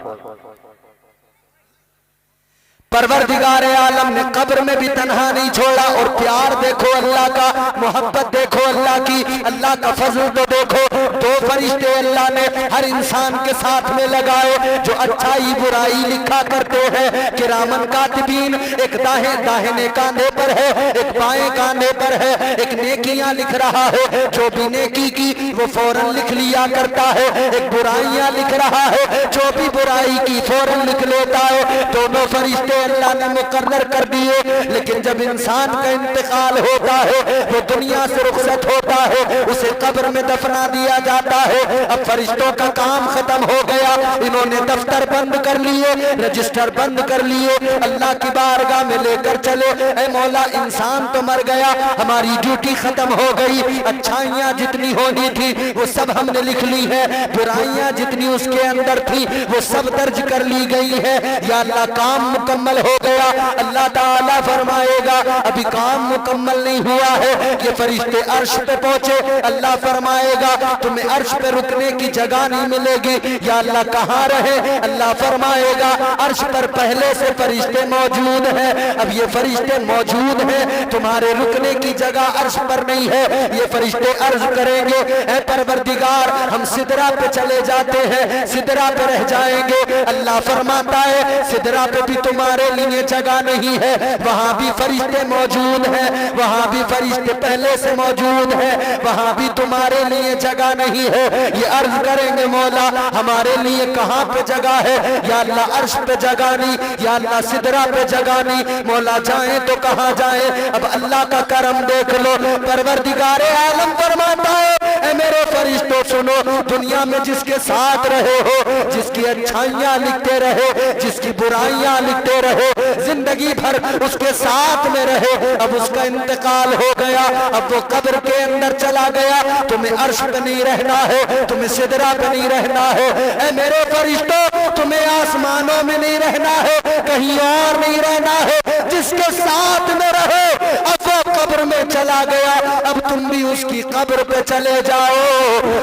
परवरदिगार आलम ने कब्र में भी तन्हा नहीं छोड़ा। और प्यार देखो अल्लाह का, मोहब्बत देखो अल्लाह की, अल्लाह का फजल तो देखो। दो फरिश्ते अल्लाह ने हर इंसान के साथ में लगाए जो अच्छाई बुराई लिखा करते हैं। किरामन कातिबीन, एक दाहिने कांधे पर है, एक बाएं कांधे पर है। एक नेकियां लिख रहा है, जो भी नेकी की वो फौरन लिख लिया करता है। एक बुराइयां लिख रहा है, जो भी बुराई की फौरन लिख लेता है। दोनों फरिश्ते अल्लाह ने मुकर्रर कर दिए। लेकिन जब इंसान का इंतकाल होता है, वो दुनिया से रुखसत होता है, उसे कब्र में दफना दिया जाता है। अब फरिश्तों का काम खत्म हो गया, इन्होंने दफ्तर बंद कर लिए, रजिस्टर बंद कर लिए, अल्लाह की बारगाह में लेकर चले। ऐ मौला, इंसान तो मर गया, हमारी ड्यूटी खत्म हो गई। अच्छाइयां जितनी होनी थी वो सब हमने लिख ली है, बुराइयां जितनी उसके अंदर थी वो सब दर्ज कर ली गई है। या अल्लाह, काम मुकम्मल हो गया। अल्लाह ताला फरमाएगा अभी काम मुकम्मल नहीं हुआ है। ये फरिश्ते अर्श पे पहुंचे, अल्लाह फरमाएगा तुम्हें अर्श पे रुकने की जगह नहीं मिलेगी। या अल्लाह कहाँ रहे? अल्लाह फरमाएगा अर्श पर पहले से फरिश्ते मौजूद हैं, अब ये फरिश्ते मौजूद हैं, तुम्हारे रुकने की जगह अर्श पर नहीं है। ये फरिश्ते अर्ज करेंगे, ऐ परवरदिगार, हम सिदरा पे चले जाते हैं, सिदरा पे रह जाएंगे। अल्लाह फरमाता है सिदरा पे भी तुम्हारे लिए जगह नहीं है, वहां भी फरिश्ते मौजूद हैं, वहां भी फरिश्ते पहले से मौजूद हैं, वहां भी तुम्हारे लिए जगह नहीं है। ये अर्ज करेंगे मौला हमारे लिए कहां पे जगह है? या अल्लाह अर्श पे जगह नहीं, या अल्लाह सिदरा पे जगह नहीं। मौला जाए तो कहां जाए? अब अल्लाह का करम देख लो। परवरदिगार आलम फरमाता है ऐ मेरे फरिश्तों सुनो, दुनिया में जिसके साथ रहे हो, जिसकी अच्छाइयां लिखते रहे, जिसकी बुराइयां लिखते रहे, जिंदगी भर उसके साथ में रहे, अब उसका इंतकाल हो गया, अब वो कब्र के अंदर चला गया। तुम्हें अर्श पे नहीं रहना है, तुम्हें सिदरा पे नहीं रहना है। ऐ मेरे फरिश्तों, तुम्हें आसमानों में नहीं रहना है, कहीं और नहीं रहना है। जिसके साथ में रहे अब वो कब्र में चला गया, अब तुम भी उसकी कब्र पे चले जाओ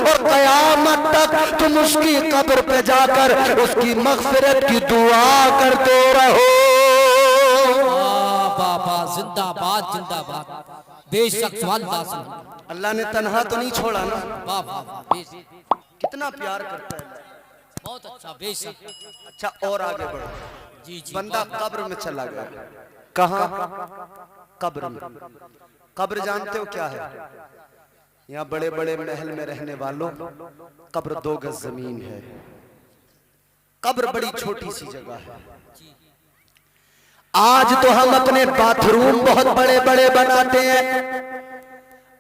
और कयामत तक तुम उसकी कब्र पे जाकर उसकी मग़फ़िरत की दुआ करते रहो। बाबा जिंदाबाद जिंदाबाद, बेशक सुभान अल्लाह ने तन्हा तो नहीं छोड़ा ना, अल्लाह, कितना प्यार करता है। बहुत अच्छा, बेशक। अच्छा और आगे बढ़ो। जी जी, बंदा कब्र में चला गया, कहाँ? कब्र में। कब्र जानते हो क्या है? यहाँ बड़े बड़े महल में रहने वालों, कब्र 2 गज जमीन है। कब्र बड़ी छोटी सी जगह है। आज तो हम अपने बाथरूम बहुत बड़े बड़े बनाते हैं।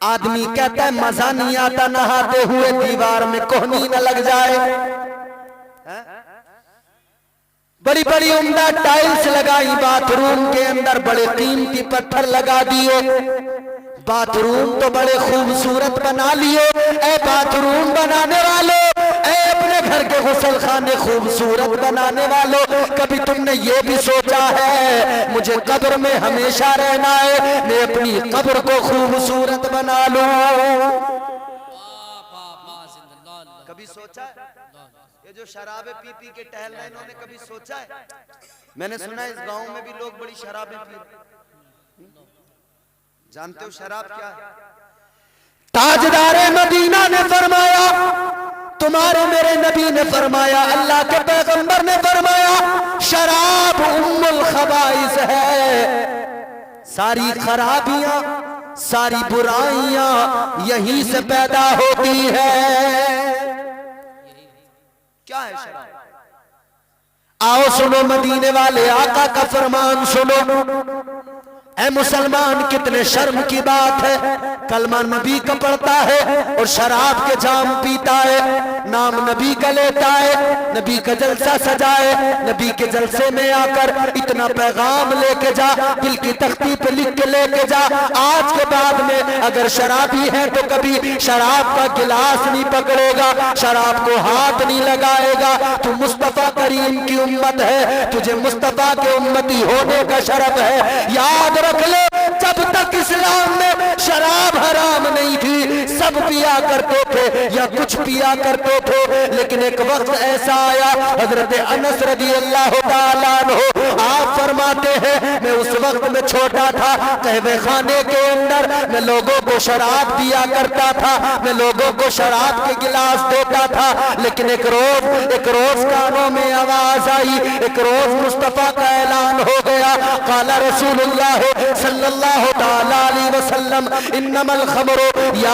आदमी कहता है मजा नहीं आता नहाते हुए, दीवार में कोहनी न लग जाए। बड़ी बड़ी उम्दा टाइल्स लगाई बाथरूम के अंदर, बड़े कीमती पत्थर लगा दिए, बाथरूम तो बड़े खूबसूरत बना लिए। ए बाथरूम बनाने वालों, ए अपने घर के गुसल खाने खूबसूरत बनाने वालों, कभी तुमने ये भी सोचा है मुझे कब्र में हमेशा रहना है, मैं अपनी कब्र को खूबसूरत बना लूं? कभी सोचा है? ये जो शराबे पी पी के टहल रहे हैं, इन्होंने कभी सोचा है? मैंने सुना है इस गांव में भी लोग बड़ी शराबें पी। जानते हो शराब क्या है? ताजदारे मदीना ने फरमाया, तुम्हारे मेरे नबी ने फरमाया, अल्लाह के पैगंबर ने फरमाया, शराब उम्मुल खबाइस है। सारी खराबियां, सारी बुराइयां यहीं से पैदा होती है। क्या है शराब? आओ सुनो मदीने वाले आका का फरमान सुनो। ऐ मुसलमान, कितने शर्म की बात है, कलमा नबी का पढ़ता है और शराब के जाम पीता है, नाम नबी का लेता है, नबी का जलसा सजाए, नबी के जलसे में आकर इतना पैगाम लेके जा, दिल की तख्ती पे लिख के लेके जा। आज के बाद में अगर शराबी है तो कभी शराब का गिलास नहीं पकड़ेगा, शराब को हाथ नहीं लगाएगा। तू मुस्तफा करीम की उम्मत है, तुझे मुस्तफा के उम्मती होने का शरफ है। याद रख ले, जब तक इस्लाम में शराब हराम नहीं थी, सब पिया करते थे या कुछ पिया करते थे, लेकिन एक वक्त ऐसा आया, हजरत अनस रज़ी अल्लाह तआला अन्हु आप फरमाते हैं, मैं उस वक्त में छोटा था, कहवे खाने के अंदर मैं लोगों को शराब दिया करता था, मैं लोगों को शराब के गिलास देता था, लेकिन एक रोज कानों में आवाज आई, एक रोज मुस्तफा का ऐलान हो गया, काला रसूलुल्लाह सल्लल्लाहु तआला अलैहि वसल्लम इन्नमल खमरु या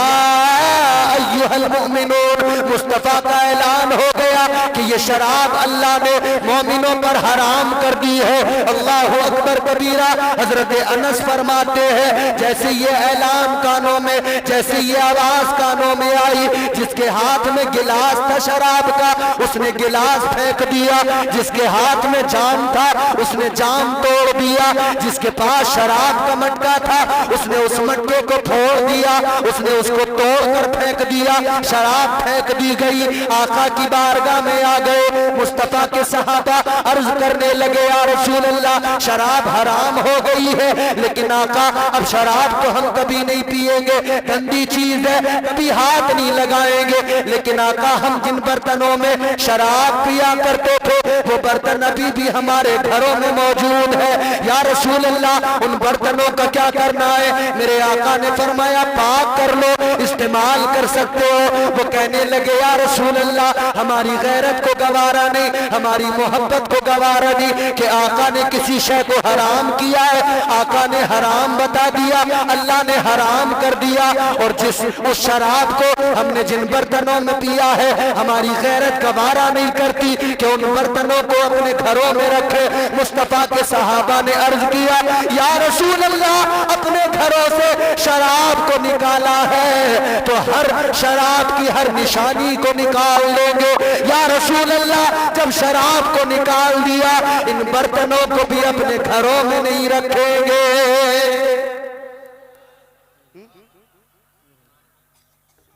अय्युहल मुमिनून। मुस्तफा का ऐलान हो गया कि ये शराब अल्लाह ने मोमिनों पर हराम कर दी है। अल्लाहु अकबर कबीरा। हजरत अनस फरमाते हैं, जैसे ये ऐलान कानों में, जैसे ये आवाज कानों में आई, जिसके हाथ में गिलास था शराब का, उसने गिलास फेंक दिया, जिसके हाथ में जाम था उसने जाम तोड़ दिया, जिसके पास शराब का मटका था उसने उस मटके को फोड़ दिया, उसने उसको तोड़कर फेंक दिया, शराब फेंक दी गई। आका की बारगाह में आ गए मुस्तफा के सहाबा, अर्ज करने लगे, या रसूल अल्लाह, शराब हराम हो गई है, लेकिन आका अब शराब तो हम कभी नहीं पिएंगे, गंदी चीज है, कभी हाथ नहीं लगाएंगे, लेकिन आका हम जिन बर्तनों में शराब पिया करते थे वो बर्तन अभी भी हमारे घरों में मौजूद है, या रसूल अल्लाह उन बर्तनों का क्या करना है? मेरे आका ने फरमाया, पाक कर लो, इस्तेमाल कर सकते हो। वो कहने लगे, या रसूल अल्लाह, हमारी गैरत को गवारा नहीं, हमारी मोहब्बत को गवारा नहीं कि आका ने किसी शय को हराम किया है, आका ने हराम बता दिया, अल्लाह ने हराम कर दिया, और जिस उस शराब को हमने जिन बर्तनों में पिया है, हमारी गैरत गवारा नहीं करती कि उन बर्तनों को अपने घरों में रखे। मुस्तफा के सहाबा ने अर्ज किया, या रसूल अल्लाह, अपने घरों से शराब को निकाला है तो हर शराब की हर निशानी को निकाल लेंगे। या रसूल अल्लाह, जब शराब को निकाल दिया, इन बर्तनों को भी अपने घरों में नहीं रखेंगे।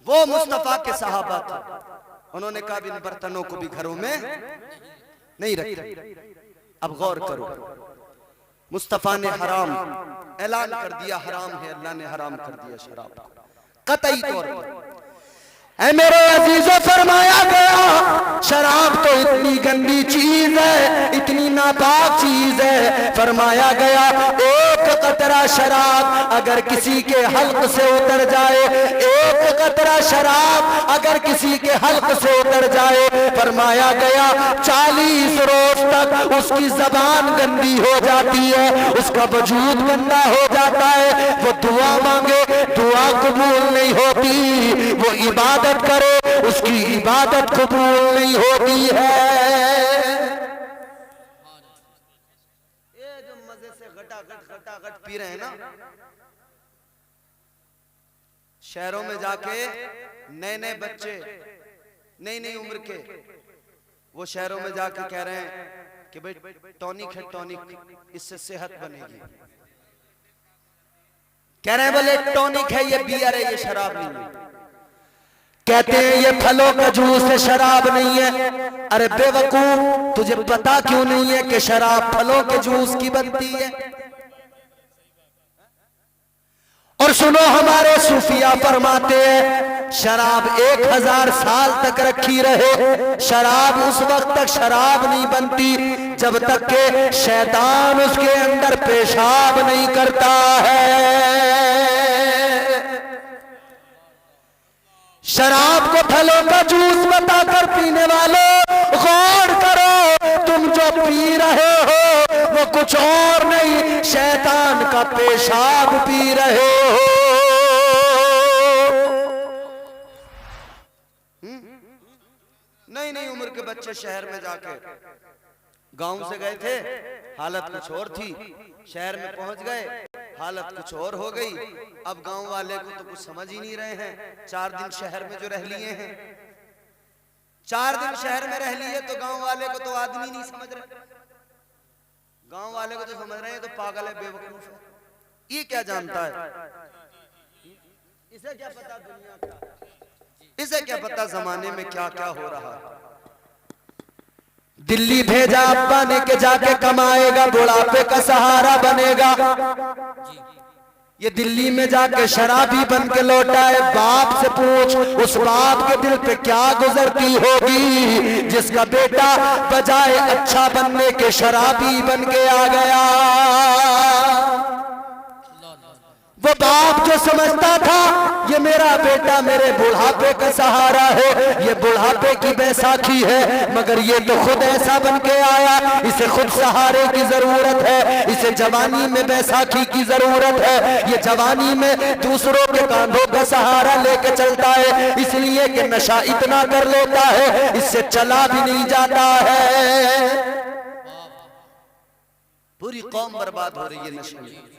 वो मुस्तफा के सहाबा थे, उन्होंने कहा इन बर्तनों को भी घरों में नहीं रखे। अब गौर करो, मुस्तफ़ा ने हराम ऐलान कर दिया, हराम है, अल्लाह ने हराम कर दिया शराब को कतई तौर पर। ऐ मेरे अजीजों, फरमाया गया शराब तो इतनी गंदी चीज है, इतनी नापाक चीज है। फरमाया गया एक कतरा शराब अगर किसी के हल्क से उतर जाए, एक कतरा शराब अगर किसी के हल्क से उतर जाए, फरमाया गया 40 रोज तक उसकी जबान गंदी हो जाती है, उसका वजूद गंदा हो जाता है। वो दुआ मांगे, दुआ कबूल नहीं होती, वो इबादत करे, उसकी इबादत कबूल नहीं होती है। ये जो मजे से घटाघट पी रहे हैं ना, शहरों में जाके नए नए बच्चे नई नई उम्र के, वो शहरों में जाके कह रहे हैं कि भाई टॉनिक है, टॉनिक, इससे सेहत बनेगी। कह रहे हैं बोले टॉनिक है, ये बियर है, ये शराब नहीं है। कहते हैं ये फलों का जूस है, शराब नहीं है। अरे बेवकूफ, तुझे पता क्यों नहीं है कि शराब फलों के जूस की बनती है? और सुनो, हमारे सूफिया फरमाते हैं शराब 1000 साल तक रखी रहे, शराब उस वक्त तक शराब नहीं बनती जब तक के शैतान उसके अंदर पेशाब नहीं करता है। शराब को फलों का जूस बताकर पीने वालों, गौर करो, तुम जो पी रहे हो वो कुछ और नहीं, शैतान का पेशाब पी रहे हो। नई नई उम्र के बच्चे शहर में जाके, गांव से गए थे, हालत कुछ और थी, शहर में पहुंच गए, हालत कुछ और हो गई। अब गांव वाले को तो कुछ समझ ही नहीं रहे हैं। 4 दिन शहर में जो रह लिए हैं, 4 दिन शहर में रह लिए, तो गांव वाले को तो आदमी नहीं समझ रहे, गांव वाले को तो समझ रहे हैं तो पागल है, बेवकूफ है, ये क्या जानता है, इसे क्या पता दुनिया का, इसे क्या पता जमाने में क्या क्या हो रहा है। दिल्ली भेजा अब्बा ने के जाके कमाएगा, बुढ़ापे का सहारा बनेगा। ये दिल्ली में जाके शराबी बन के लौटा है। बाप से पूछ, उस बाप के दिल पे क्या गुजरती होगी जिसका बेटा बजाय अच्छा बनने के शराबी बन के आ गया। वो बाप जो समझता था ये मेरा बेटा मेरे बुढ़ापे का सहारा है, ये बुढ़ापे की बैसाखी है, मगर ये तो खुद ऐसा बन के आया, इसे खुद सहारे की जरूरत है, इसे जवानी में बैसाखी की जरूरत है। ये जवानी में दूसरों के कांधों का सहारा लेके चलता है, इसलिए कि नशा इतना कर लेता है इससे चला भी नहीं जाता है। पूरी कौम बर्बाद हो रही है नशे में।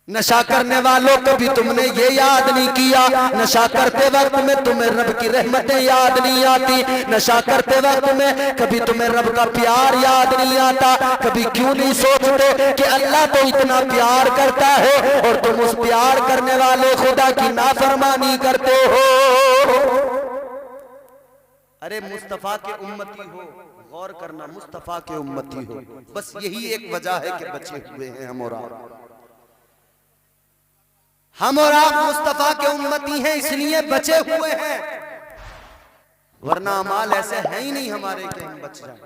नशा करने वालों कभी तुमने ये याद नहीं किया, नशा करते वक्त में तुम्हें रब की रहमतें याद नहीं आती, नशा करते वक्त में कभी तुम्हें रब का प्यार याद नहीं आता। कभी क्यों नहीं सोचते कि अल्लाह तो इतना प्यार करता है और तुम उस प्यार करने वाले खुदा की नाफरमानी करते हो। अरे मुस्तफा के उम्मती हो, गौर करना, मुस्तफा के उम्मती हो, बस यही एक वजह है कि बचे हुए हैं हम और आप मुस्तफा के उम्मती हैं, इसलिए बचे हुए हैं, वरना अमाल ऐसे हैं ही नहीं हमारे कि हम बच जाएं।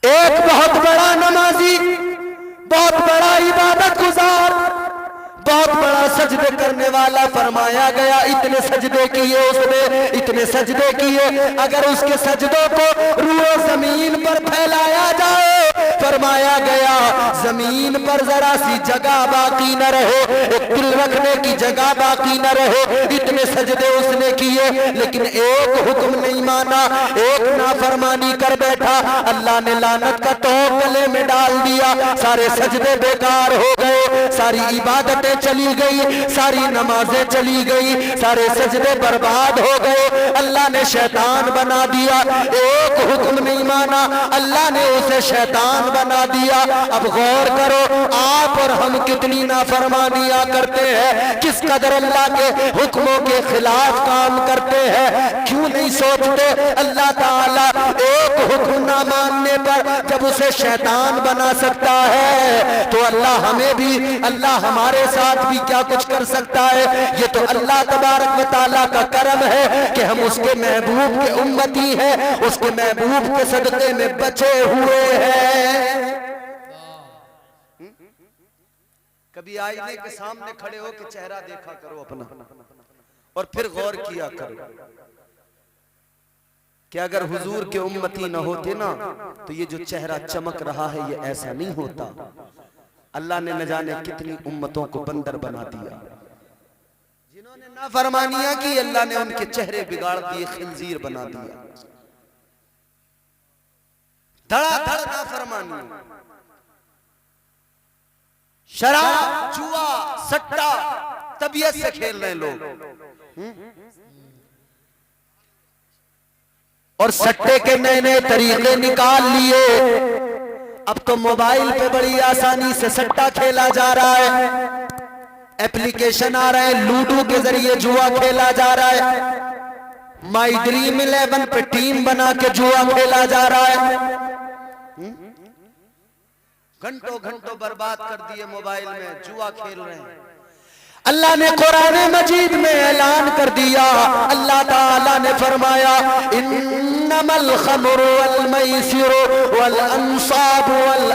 एक बहुत बड़ा नमाजी, बहुत बड़ा इबादत गुजार, बहुत बड़ा सजदे करने वाला, फरमाया गया इतने सजदे किए उसने, इतने सजदे किए, अगर उसके सजदों को रूए जमीन पर फैलाया जाए, फरमाया गया जमीन पर जरा सी जगह बाकी न रहे, एक दिल रखने की जगह बाकी न रहे। इतने सजदे उसने किए, लेकिन एक हुक्म नहीं माना, एक नाफरमानी कर बैठा। अल्लाह ने लानत का तोप गले में डाल दिया, सारे सजदे बेकार हो गए, सारी इबादतें चली गई, सारी नमाजें चली गई, सारे सजदे बर्बाद हो गए। अल्लाह ने शैतान बना दिया, एक हुक्म नहीं माना, अल्लाह ने उसे शैतान बना दिया। अब गौर करो, आप और हम कितनी नाफरमानियां करते हैं, किस कदर अल्लाह के हुक्मों के खिलाफ काम करते हैं। क्यों नहीं सोचते अल्लाह ताला एक हुक्म ना मानने पर जब उसे शैतान बना सकता है तो अल्लाह हमें भी, अल्लाह हमारे साथ भी क्या कुछ कर सकता है। ये तो अल्लाह तबारक व तआला का करम है कि हम उसके महबूब के उम्मती हैं, उसके महबूब के सदक़े में बचे हुए हैं। कभी आईने के सामने खड़े हो के चेहरा देखा करो अपना और फिर गौर किया करो कि अगर हुजूर के उम्मती न होते ना तो ये जो चेहरा चमक रहा है ये ऐसा नहीं होता। अल्लाह ने न जाने कितनी उम्मतों को बंदर बना दिया। जिन्होंने नाफरमानियां की अल्लाह ने उनके चेहरे बिगाड़ दिए, खिंजीर बना दिया। धड़ाधड़ नाफरमानी, शराब, जुआ, सट्टा तबीयत से खेल रहे लोग और सट्टे के नए नए तरीके निकाल लिए। अब तो मोबाइल पे बड़ी आसानी से सट्टा खेला जा रहा है, एप्लीकेशन आ रहे हैं, लूडो के जरिए जुआ खेला जा रहा है, माई ड्रीम 11 पे टीम बना के जुआ खेला जा रहा है। घंटों घंटों बर्बाद कर दिए मोबाइल में, जुआ खेल रहे हैं। अल्लाह ने कुरान मजीद में ऐलान कर दिया, अल्लाह ताला ने फरमाया इन्नमल खमरु वल मैसिरु वल अंसाबु वल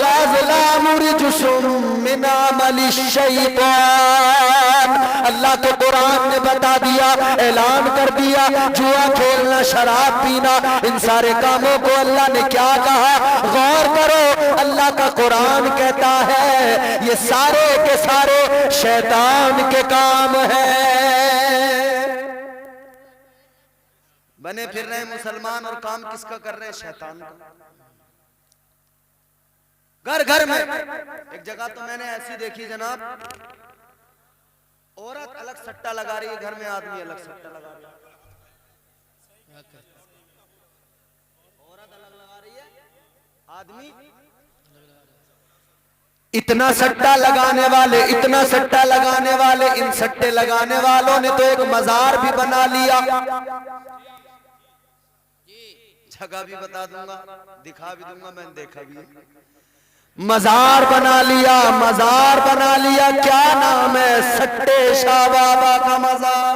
अज़लाम रिजुसुम मिन अमलिश शैतान। अल्लाह के कुरान ने बता दिया, ऐलान कर दिया, जुआ खेलना, शराब पीना, इन सारे कामों को अल्लाह ने क्या कहा, गौर करो। अल्लाह का कुरान कहता है ये सारे के सारे शैतान के काम है। बने फिर रहे मुसलमान और काम किसका कर रहे हैं? शैतान का। घर घर में एक जगह तो मैंने ऐसी देखी जनाब, औरत अलग सट्टा लगा रही है, घर में आदमी अलग सट्टा लगा रहा है। औरत अलग लगा रही है, आदमी इतना सट्टा लगाने वाले, इतना सट्टा लगाने वाले, इन सट्टे लगाने वालों ने तो एक मजार भी बना लिया। जगह भी बता दूंगा, दिखा भी दूंगा, मैंने देखा भी है। मजार बना लिया, मजार बना लिया। क्या नाम है? सट्टे शाह बाबा का मजार।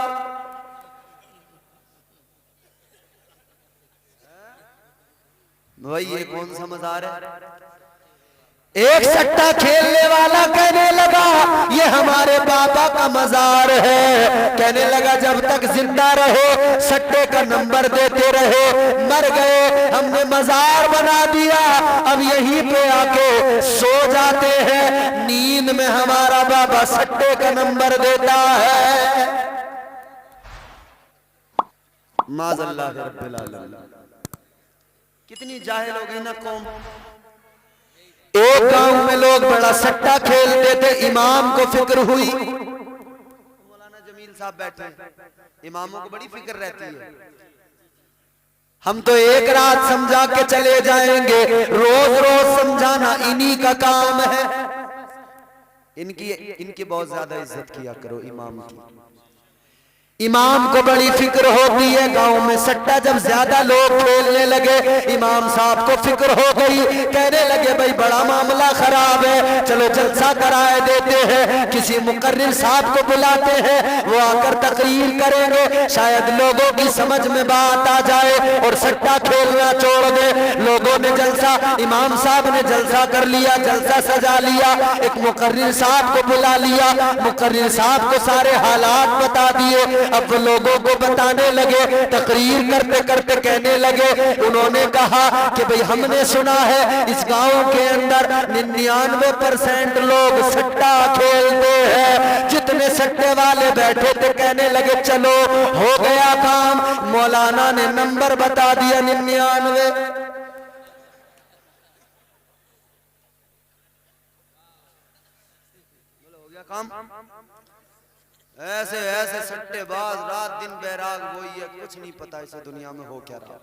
भाई ये कौन सा मजार है? एक सट्टा खेलने वाला कहने लगा ये हमारे बाबा का मजार है। कहने लगा जब तक जिंदा रहे सट्टे का नंबर देते रहे, मर गए हमने मजार बना दिया, अब यहीं पे आके सो जाते हैं, नींद में हमारा बाबा सट्टे का नंबर देता है। माज़अल्लाह रब्बिल आलमीन। कितनी जाहिल हो गई ना कौम। एक गांव में लोग बड़ा सट्टा खेलते थे, इमाम को फिक्र हुई। मौलाना जमील साहब बैठे हैं, इमामों को बड़ी फिक्र रहती है। हम तो एक रात समझा के चले जाएंगे, रोज रोज समझाना इन्हीं का काम है। इनकी बहुत ज्यादा इज्जत किया करो इमाम की। इमाम को बड़ी फिक्र होती है। गांव में सट्टा जब ज्यादा लोग खेलने लगे, इमाम साहब को फिक्र हो गई। कहने लगे भाई बड़ा मामला खराब है, चलो जलसा कराए देते हैं, किसी मुकर्रिर साहब को बुलाते हैं, वो आकर तकरीर करेंगे, शायद लोगों की समझ में बात आ जाए और सट्टा खेलना छोड़ दे। लोगों ने जलसा, इमाम साहब ने जलसा कर लिया, जलसा सजा लिया, एक मुकर्रिर साहब को बुला लिया, मुकर्रिर साहब को सारे हालात बता दिए। अब वो लोगों को बताने लगे, तकरीर करते करते कहने लगे, उन्होंने कहा कि भाई हमने सुना है इस गांव के अंदर 99% लोग सट्टा खेलते हैं। जितने सट्टे वाले बैठे थे कहने लगे चलो हो गया काम। मौलाना ने नंबर बता दिया 99। हो गया काम। ऐसे ऐसे सट्टेबाज रात दिन बैराग वही है, कुछ नहीं पता इसे दुनिया में हो क्या रहा,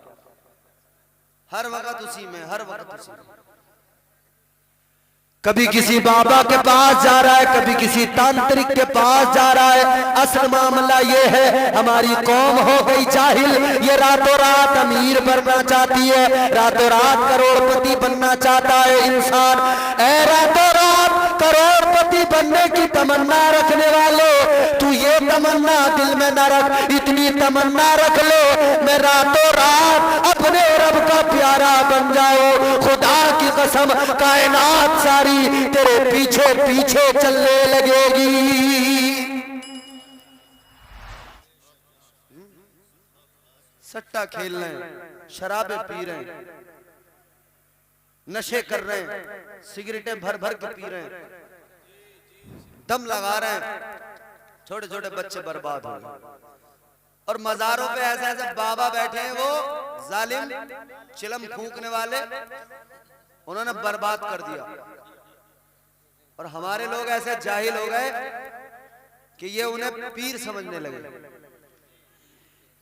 हर वक्त उसी में, हर वक्त उसी में। कभी किसी बाबा के पास जा रहा है, कभी किसी तांत्रिक के पास जा रहा है। असल मामला ये है, हमारी कौम हो गई जाहिल। ये रातों रात अमीर बनना चाहती है, रातों रात करोड़पति बनना चाहता है इंसान। ऐ रातों रात करोड़पति बनने की तमन्ना रखने वालों, तू ये तमन्ना दिल में न रख, इतनी तमन्ना रख लो मैं रातों रात अपने रब का प्यारा बन जाऊं। खुदा की कसम कायनात सारी तेरे पीछे पीछे चलने लगेगी। सट्टा खेल रहे हैं, शराबे पी रहे हैं, नशे कर रहे हैं, सिगरेटें भर भर के पी रहे हैं, दम लगा रहे हैं, छोटे छोटे बच्चे बर्बाद हो गए। और मजारों पे ऐसे ऐसे बाबा बैठे हैं, वो जालिम चिलम फूंकने वाले, उन्होंने बर्बाद कर दिया। और हमारे लोग ऐसे जाहिल हो गए कि ये उन्हें पीर समझने लगे।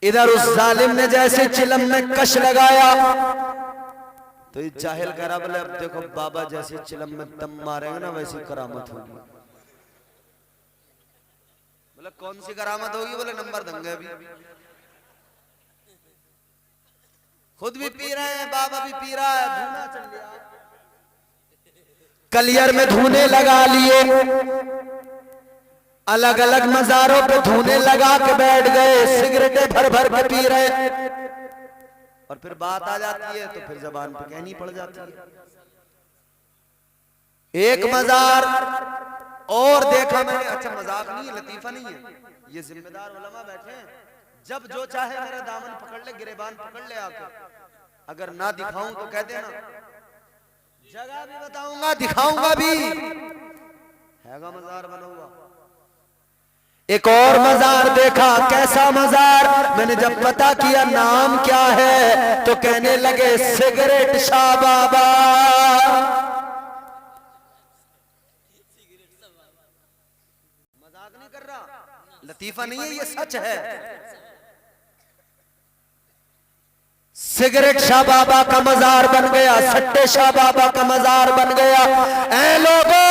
इधर उस जालिम ने जैसे चिलम में कश लगाया तो ये जाहिल कह रहा, बोले अब देखो बाबा जैसे चिलम में दम मारेंगे ना वैसी करामत होगी। बोले कौन सी करामत होगी? बोले नंबर देंगे अभी। खुद भी पी रहे हैं, बाबा भी पी रहा है, धूना चल गया, कलियर में धूने लगा लिए, अलग अलग मजारों पे धूने लगा के बैठ गए, सिगरेटें भर भर के पी रहे। और फिर बात आ जाती है तो फिर जबान पे कहनी पड़ जाती है। एक मजार और देखा मैंने, अच्छा मजाक नहीं है, लतीफा नहीं है, ये जिम्मेदार उलमा बैठे हैं, जब जो चाहे मेरा दामन पकड़ ले, गिरेबान पकड़ ले आके, अगर ना दिखाऊं तो कह देना, जगह भी बताऊंगा, दिखाऊंगा भी, हैगा मजार बना हुआ। एक और मजार देखा, कैसा मजार? मैंने जब पता किया नाम क्या है तो कहने लगे सिगरेट शाह बाबा। मजाक नहीं कर रहा, लतीफा नहीं है, ये सच है। सिगरेट शाह बाबा का मजार बन गया, सट्टे शाह बाबा का मजार बन गया। ऐ लोगों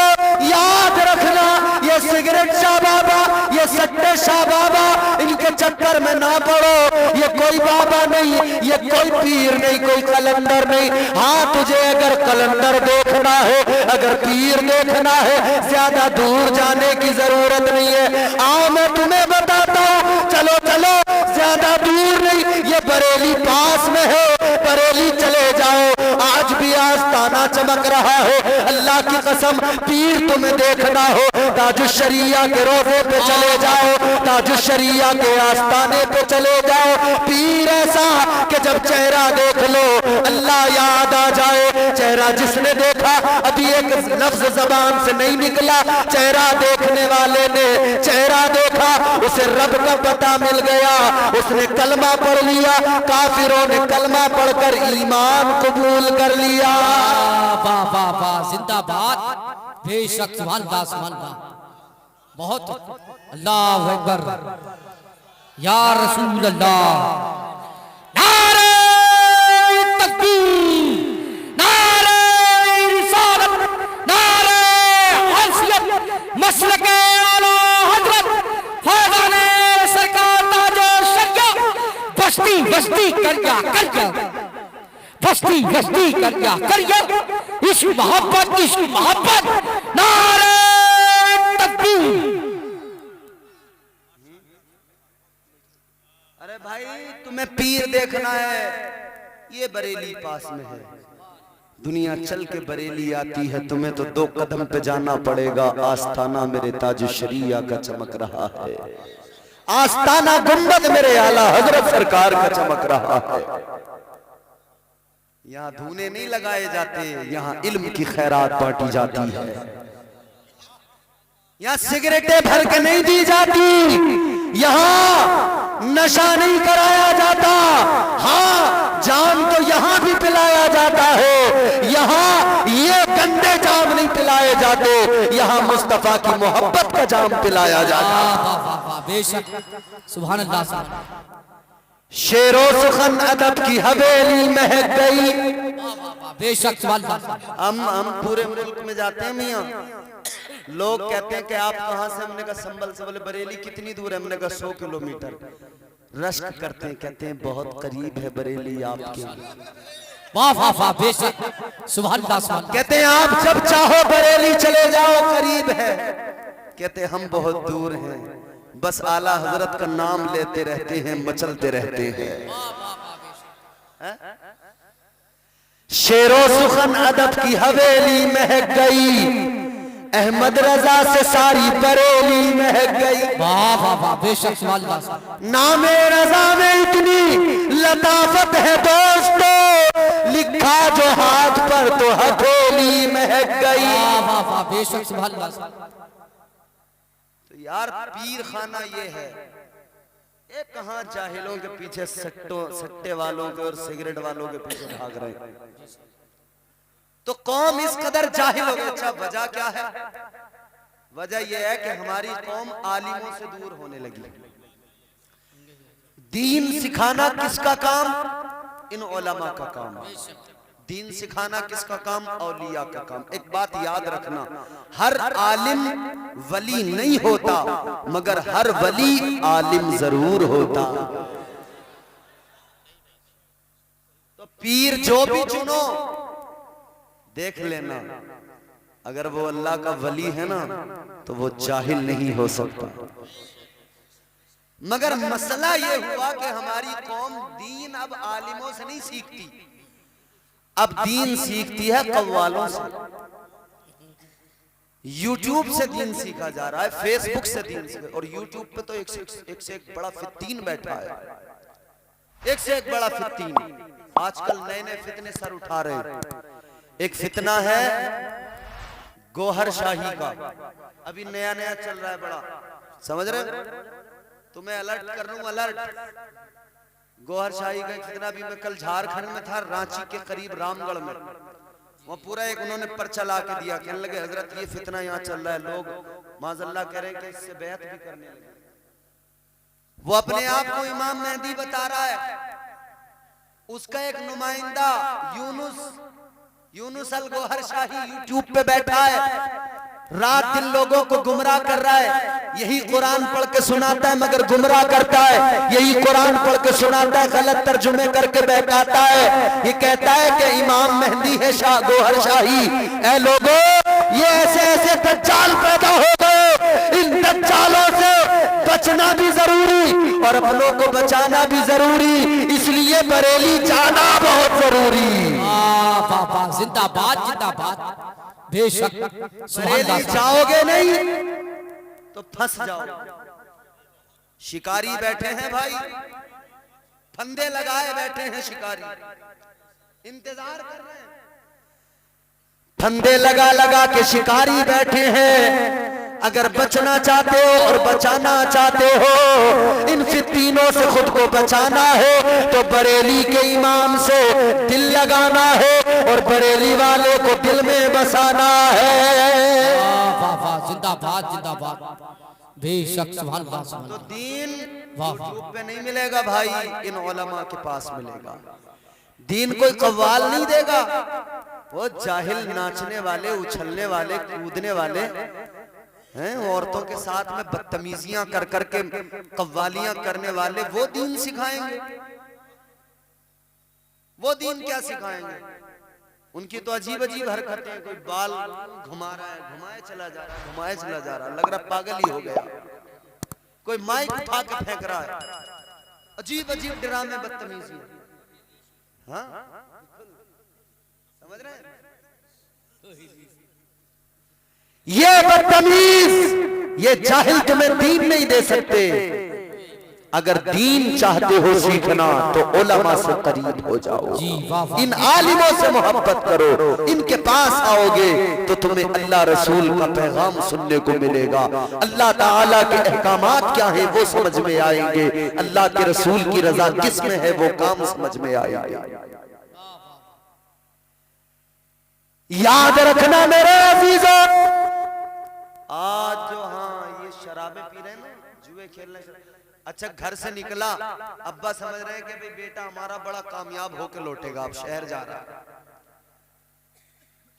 याद रखना, ये सिगरेट शाह बाबा, ये सट्टे शाह बाबा, इनके चक्कर में ना पड़ो। ये कोई बाबा नहीं, ये कोई पीर नहीं, कोई कलंदर नहीं। हाँ, तुझे अगर कलंदर देखना है, अगर पीर देखना है, ज्यादा दूर जाने की जरूरत नहीं है। आओ मैं तुम्हें बताता हूँ, चलो चलो, ज्यादा दूर नहीं, ये बरेली पास में है, बरेली चले जाओ। आज भी आस्ताना चमक रहा है, अल्लाह की कसम पीर तुम्हें देखना हो, ताजुश्शरिया के रोजे पे चले जाओ, ताजुश्शरिया के आस्ताने पे चले जाओ। पीर ऐसा कि जब चेहरा देख लो अल्लाह याद आ जाए। चेहरा जिसने देखा, अभी एक लफ्ज जबान से नहीं निकला, चेहरा देखने वाले ने चेहरा देखा, उसे रब का पता मिल गया, उसने कलमा पढ़ लिया। काफिरों ने कलमा पढ़कर ईमान कबूल कर लिया। वाह वाह वाह, जिंदाबाद, बेशक, सुभान अल्लाह, सुभान अल्लाह, बहुत, अल्लाह अकबर, या रसूल अल्लाह। नारे तकबीर, नारे रिसालत, नारे हसरत, मसलके आला हजरत फैज़ाने सरकार ताजो शरिया, बस्ती बस्ती कर गया, बस्ती बस्ती कर गया, इश्क मोहब्बत, इश्क मोहब्बत, नारे तकबीर। अरे भाई तुम्हें पीर देखना है, ये बरेली पास में है। दुनिया चल के बरेली आती है, तुम्हें तो 2 कदम पे जाना पड़ेगा। आस्ताना मेरे ताजुश्शरिया का चमक रहा है, आस्ताना गुंबद मेरे आला हजरत सरकार का चमक रहा है। यहाँ धूने नहीं लगाए जाते, यहाँ इल्म की खैरात बांटी जाती है। यहाँ सिगरेटें भर के नहीं दी जाती, यहाँ नशा नहीं कराया जाता। हाँ, जाम तो यहाँ भी पिलाया जाता है, यहाँ ये गंदे जाम नहीं पिलाए जाते, यहाँ मुस्तफा की मोहब्बत का जाम पिलाया जाता है। बेशक, सुभान अल्लाह। शेरो सुखन अदब की हवेली महक गई। बेशक सुभान अल्लाह। हम पूरे मुल्क में जाते हैं मियाँ, लोग कहते हैं कि आप कहाँ से, हमने कहा संभल से। बोले बरेली कितनी दूर है, हमने कहा 100 किलोमीटर। रश्क करते हैं, कहते हैं बहुत करीब है बरेली आपके। वाह वाह वाह बेशक सुभान अल्लाह सुभान अल्लाह। कहते हैं आप जब चाहो बरेली चले जाओ, करीब है। कहते हैं हम बहुत दूर हैं, बस आला हजरत का नाम लेते रहते हैं, मचलते रहते हैं। शेरो सुखन अदब की हवेली महक गई, अहमद रजा से सारी बरेली महक गई। वाह वाह वाह बेशक सुभान अल्लाह। नामे रजा में इतनी लताफत है दोस्तों, लिखा जो हाथ पर तो हथेली महक गई। वाह वाह वाह बेशक सुभान अल्लाह। तो यार पीर खाना ये है, ये कहाँ जाहिलों के पीछे सट्टे वालों के और सिगरेट वालों के पीछे भाग रहे हैं। तो कौम इस कदर जाहिल हो गई। अच्छा वजह क्या है? वजह यह है कि हमारी कौम आलिमों से दूर होने लगी। दीन सिखाना किसका काम? इन उलमा का काम। दीन सिखाना किसका काम? औलिया का काम। एक बात याद रखना, हर आलिम वली नहीं होता, मगर हर वली आलिम जरूर होता। तो पीर जो भी चुनो देख लेना, अगर वो अल्लाह का वली है ना तो वो जाहिल नहीं हो सकता। मगर मसला ये हुआ कि हमारी कौम दीन अब आलिमों से नहीं सीखती, अब दीन सीखती है कव्वालों से। यूट्यूब से दीन सीखा जा रहा है, फेसबुक से दीन सीखा। और यूट्यूब पे तो एक से एक बड़ा फित्तीन बैठा है, एक से एक बड़ा फित्तीन। आजकल नए नए फितने सर उठा रहे हैं। एक फितना है गोहर शाही का, अभी नया नया चल रहा है बड़ा, समझ रहे? तुम्हें अलर्ट कर रहा हूं, अलर्ट। गोहर शाही का एक फितना भी, मैं कल झारखंड में था, रांची के करीब रामगढ़ में, वहाँ पूरा एक उन्होंने पर्चा ला के दिया। कहने लगे हजरत ये फितना यहाँ चल रहा है, लोग माज़अल्लाह कह रहे हैं कि इससे बैत भी करने लगे। वो अपने आप को इमाम मेहदी बता रहा है, उसका एक नुमाइंदा यूनुस अल गोहर शाही यूट्यूब पे बैठा है, रात दिन लोगों को गुमराह कर रहा है। यही कुरान पढ़ के सुनाता है मगर गुमराह करता है, यही कुरान पढ़ के सुनाता है गलत तर्जुमे करके बहकाता है। ये कहता है कि इमाम मेहदी है शाह गोहर शाही। ऐ लोगों, ये ऐसे ऐसे दज्जाल पैदा हो गए, इन दज्जालों से बचना भी जरूरी और अपनों को बचाना भी जरूरी, इसलिए बरेली जाना बहुत जरूरी। जिंदाबाद जिंदाबाद बेशक। बरेली जाओगे नहीं तो फंस जाओ। शिकारी बैठे हैं भाई, फंदे लगाए बैठे हैं शिकारी, इंतजार कर रहे हैं। फंदे लगा लगा के शिकारी बैठे हैं। अगर बचना चाहते हो और बचाना चाहते हो, इन फित्तीनों से खुद को बचाना है तो बरेली के इमाम से दिल लगाना है और बरेली वाले को दिल में बसाना है। वाह वाह जिंदाबाद जिंदाबाद बेशक सुभान अल्लाह सुभान तो अल्लाह। दीन वाह यूट्यूब पे नहीं मिलेगा भाई, इन उलमा के पास मिलेगा। दीन कोई कव्वाल नहीं देगा, वो जाहिल नाचने वाले, उछलने वाले, कूदने वाले हैं, औरतों के साथ में बदतमीजियां कर करके कव्वालियां करने वाले, वो दीन सिखाएंगे? वो दीन क्या सिखाएंगे? उनकी तो अजीब अजीब हरकतें हैं। कोई बाल घुमा रहा है, घुमाए चला जा रहा है, घुमाए चला जा रहा है, लग रहा पागल ही हो गया। कोई माइक उठा के फेंक रहा है, अजीब अजीब ड्रामे, बदतमीजी। हाँ समझ रहे हैं? ये बदतमीज, ये जाहिल तुम्हें दीन नहीं दे सकते। अगर दीन चाहते हो सीखना तो उलमा से करीब हो जाओ, इन आलिमों से मोहब्बत करो, इनके पास आओगे तो तुम्हें अल्लाह रसूल का पैगाम सुनने को मिलेगा। अल्लाह ताला के अहकामात क्या है वो समझ में आएंगे, अल्लाह के रसूल की रजा किस में है वो काम समझ में आएंगे। याद रखना मेरे अजीजों, आज जो हाँ ये शराबें पी रहे हैं ना, जुए खेल रहे हैं, अच्छा घर से निकला, अब्बा समझ रहे हैं कि भाई बेटा हमारा बड़ा कामयाब होकर लौटेगा, अब शहर जा रहा है,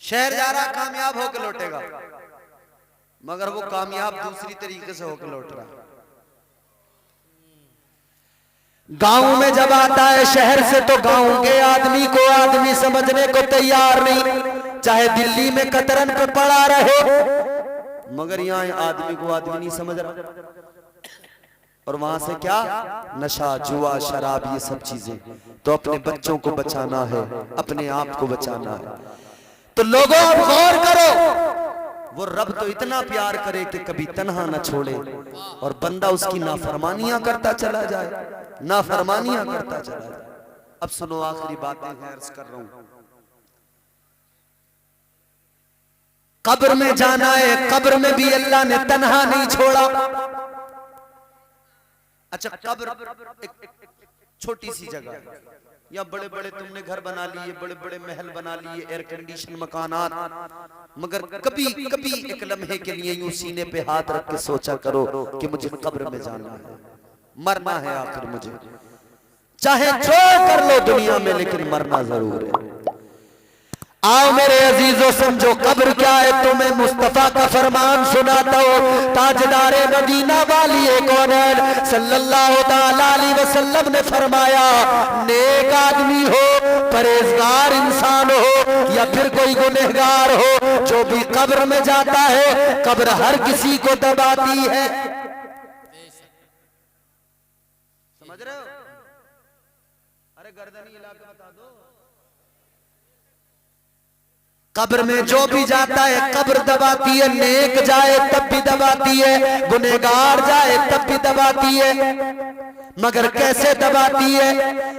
शहर जा रहा, कामयाब होकर लौटेगा, मगर वो कामयाब दूसरी तरीके से होकर लौट रहा है। गांव में जब आता है शहर से तो गांव के आदमी को आदमी समझने को तैयार नहीं, चाहे दिल्ली में कतरन पे पड़ा रहे, मगर यहाँ आदमी को आदमी नहीं समझ रहा। और वहां से क्या, नशा, जुआ, शराब, ये सब चीजें। तो अपने बच्चों को बचाना है, अपने आप को बचाना है। तो लोगों अब गौर करो, वो रब तो इतना प्यार करे कि कभी तन्हा न छोड़े, और बंदा उसकी नाफरमानियां करता चला जाए, नाफरमानियां करता चला जाए। अब सुनो, आखिरी बातें हैं, अर्ज कर रहा हूं। कब्र में जाना है, कब्र में भी अल्लाह ने तन्हा नहीं छोड़ा। अच्छा, कब्र एक छोटी सी जगह है, या बड़े बड़े तुमने घर बना लिए, बड़े बड़े महल बना लिए, एयर कंडीशन मकानात, मगर कभी कभी एक लम्हे के लिए यूं सीने पे हाथ रख के सोचा करो कि मुझे कब्र में जाना है, मरना है आखिर मुझे, चाहे जो कर लो दुनिया में, लेकिन मरना जरूर है। आओ मेरे अजीजों, समझो कब्र क्या है। तुम्हें मुस्तफा का फरमान सुनाता हूँ। ताजदारे मदीना वाली कौनैन सल्लल्लाहु ताला अलैहि वसल्लम ने फरमाया, नेक आदमी हो, परहेजगार इंसान हो, या फिर कोई गुनहगार हो, जो भी कब्र में जाता है, कब्र हर किसी को दबाती है। समझ रहे हो? अरे गर्दनी इलाका बता दो। कब्र में जो भी जाता है कब्र दबाती है, नेक जाए तब भी दबाती है, गुनहगार जाए तब भी दबाती है, मगर कैसे दबाती है?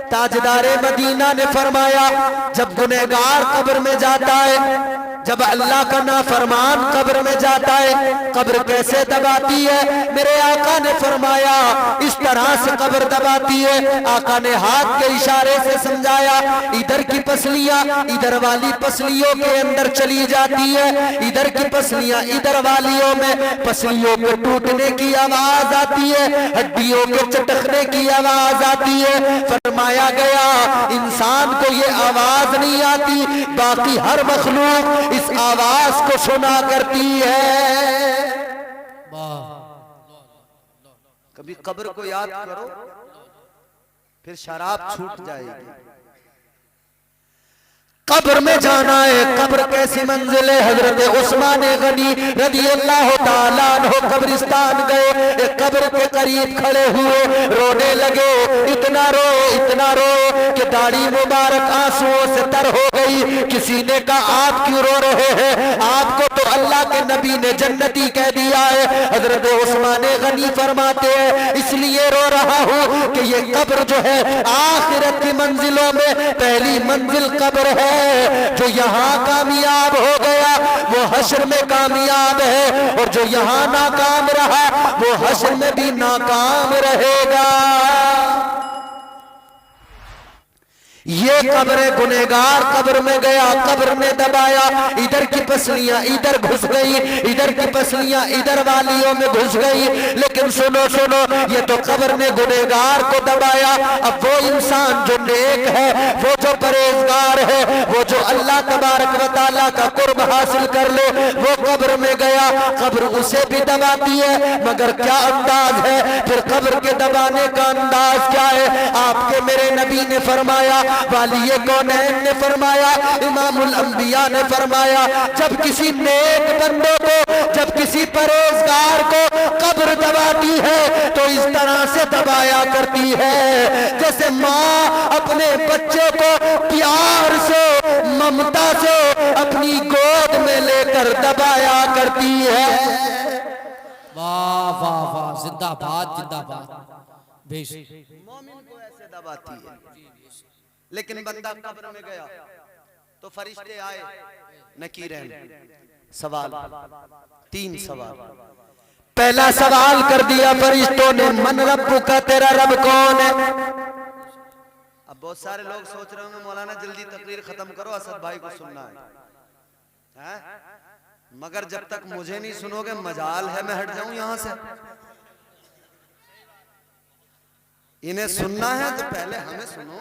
ताजदारे मदीना ने फरमाया, जब गुनहगार कब्र में जाता है, जब अल्लाह का नाफरमान कब्र में जाता है, कब्र कैसे दबाती है? मेरे आका ने फरमाया, इस तरह से कब्र दबाती है। आका ने हाथ के इशारे से समझाया, इधर की पसलियां इधर वाली पसलियों के अंदर चली जाती है, इधर की पसलियां इधर वालियों में, पसलियों के टूटने की आवाज आती है, हड्डियों के चटकने की आवाज आती है। फरमाया गया, इंसान को ये आवाज नहीं आती, बाकी हर मखलूक इस आवाज को सुना करती है। कभी कब्र को याद करो, फिर शराब छूट जाएगी। कब्र में जाना है, कब्र कैसी मंजिल है। हजरत उस्मान गनी रज़ी अल्लाह ताला अन्हु कब्रिस्तान गए, एक कब्र के करीब खड़े हुए, रोने लगे, इतना रो कि दाढ़ी मुबारक आंसुओं से तर हो गई। किसी ने कहा, आप क्यों रो रहे हैं? आपको तो अल्लाह के नबी ने जन्नती कह दिया है। हजरत उस्मान गनी फरमाते हैं, इसलिए रो रहा हूँ कि ये कब्र जो है आखिरत की मंजिलों में पहली मंजिल कब्र है। जो यहाँ कामयाब हो गया वो हश्र में कामयाब है, और जो यहाँ नाकाम रहा वो हश्र में भी नाकाम रहेगा। ये कब्र गुनहगार कब्र में गया, कब्र ने दबाया, इधर की पसलियां इधर घुस गई, इधर की पसलियां इधर वालियों में घुस गई। लेकिन सुनो, ये तो कब्र ने गुनहगार को दबाया। अब वो इंसान जो नेक है, वो जो परहेजगार है, वो जो अल्लाह तबारक व तआला का कुर्ब हासिल कर ले, वो कब्र में गया, कब्र उसे भी दबाती है। मगर क्या अंदाज है? फिर कब्र के दबाने का अंदाज क्या है? आपके मेरे नबी ने फरमाया, वालिये कौनैन ने फरमाया, इमामुल अंबिया ने फरमाया, जब किसी नेक बंदे को, जब किसी परहेजगार को कब्र दबाती है तो इस तरह से दबाया करती है जैसे माँ अपने बच्चे को प्यार से, ममता से अपनी गोद में लेकर दबाया करती है। वाह वाह वाह, जिंदाबाद जिंदाबाद। मोमिन को ऐसे दबाती है। लेकिन बंदा कब्र में गया तो फरिश्ते आए, नकीरैन, सवाल, 3 सवाल। पहला सवाल कर दिया फरिश्तों ने, मन रब्बुका, तेरा रब कौन है? अब बहुत सारे लोग सोच रहे होंगे, मौलाना जल्दी तकरीर खत्म करो, असद भाई को सुनना है? मगर जब तक मुझे नहीं सुनोगे, मजाल है मैं हट जाऊं यहां से। इन्हें सुनना है तो पहले हमें सुनो,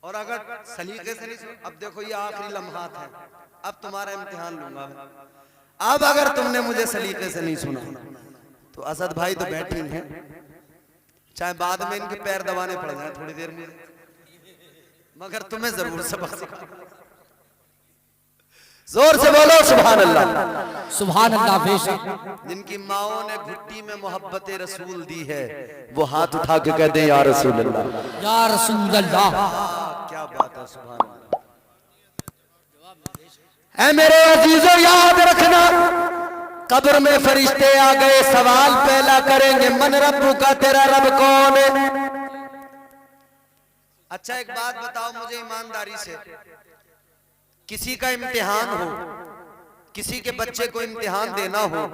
और अगर सलीके से नहीं सुनो, अब देखो ये आखिरी लम्हात है, अब तुम्हारा इम्तिहान लूंगा मैं। अब अगर तुमने मुझे सलीके से नहीं सुना तो असद भाई तो बैठे हैं, चाहे बाद में इनके पैर दबाने पड़ जाए थोड़ी देर में, मगर तुम्हें जरूर सबक सिखा। जोर से बोलो सुभान अल्लाह। सुभान अल्लाह। बेशक जिनकी माओ ने घुट्टी में मोहब्बत रसूल दी है, वो हाथ उठा के कहते हैं या रसूल अल्लाह, या रसूल अल्लाह। क्या बात है, सुभान अल्लाह। ऐ मेरे अजीजों याद रखना, कब्र में फरिश्ते आ गए, सवाल पहला करेंगे, मन रब्बू का, तेरा रब कौन है? अच्छा एक बात बताओ मुझे ईमानदारी से, किसी का इम्तिहान हो, किसी के बच्चे को इम्तिहान देना हो,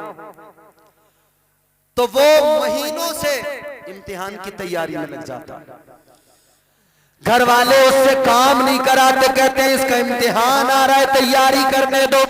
तो वो महीनों से इम्तिहान की तैयारी में लग जाता है। घर वाले उससे काम नहीं कराते, कहते हैं इसका इम्तिहान आ रहा है, तैयारी करने दो।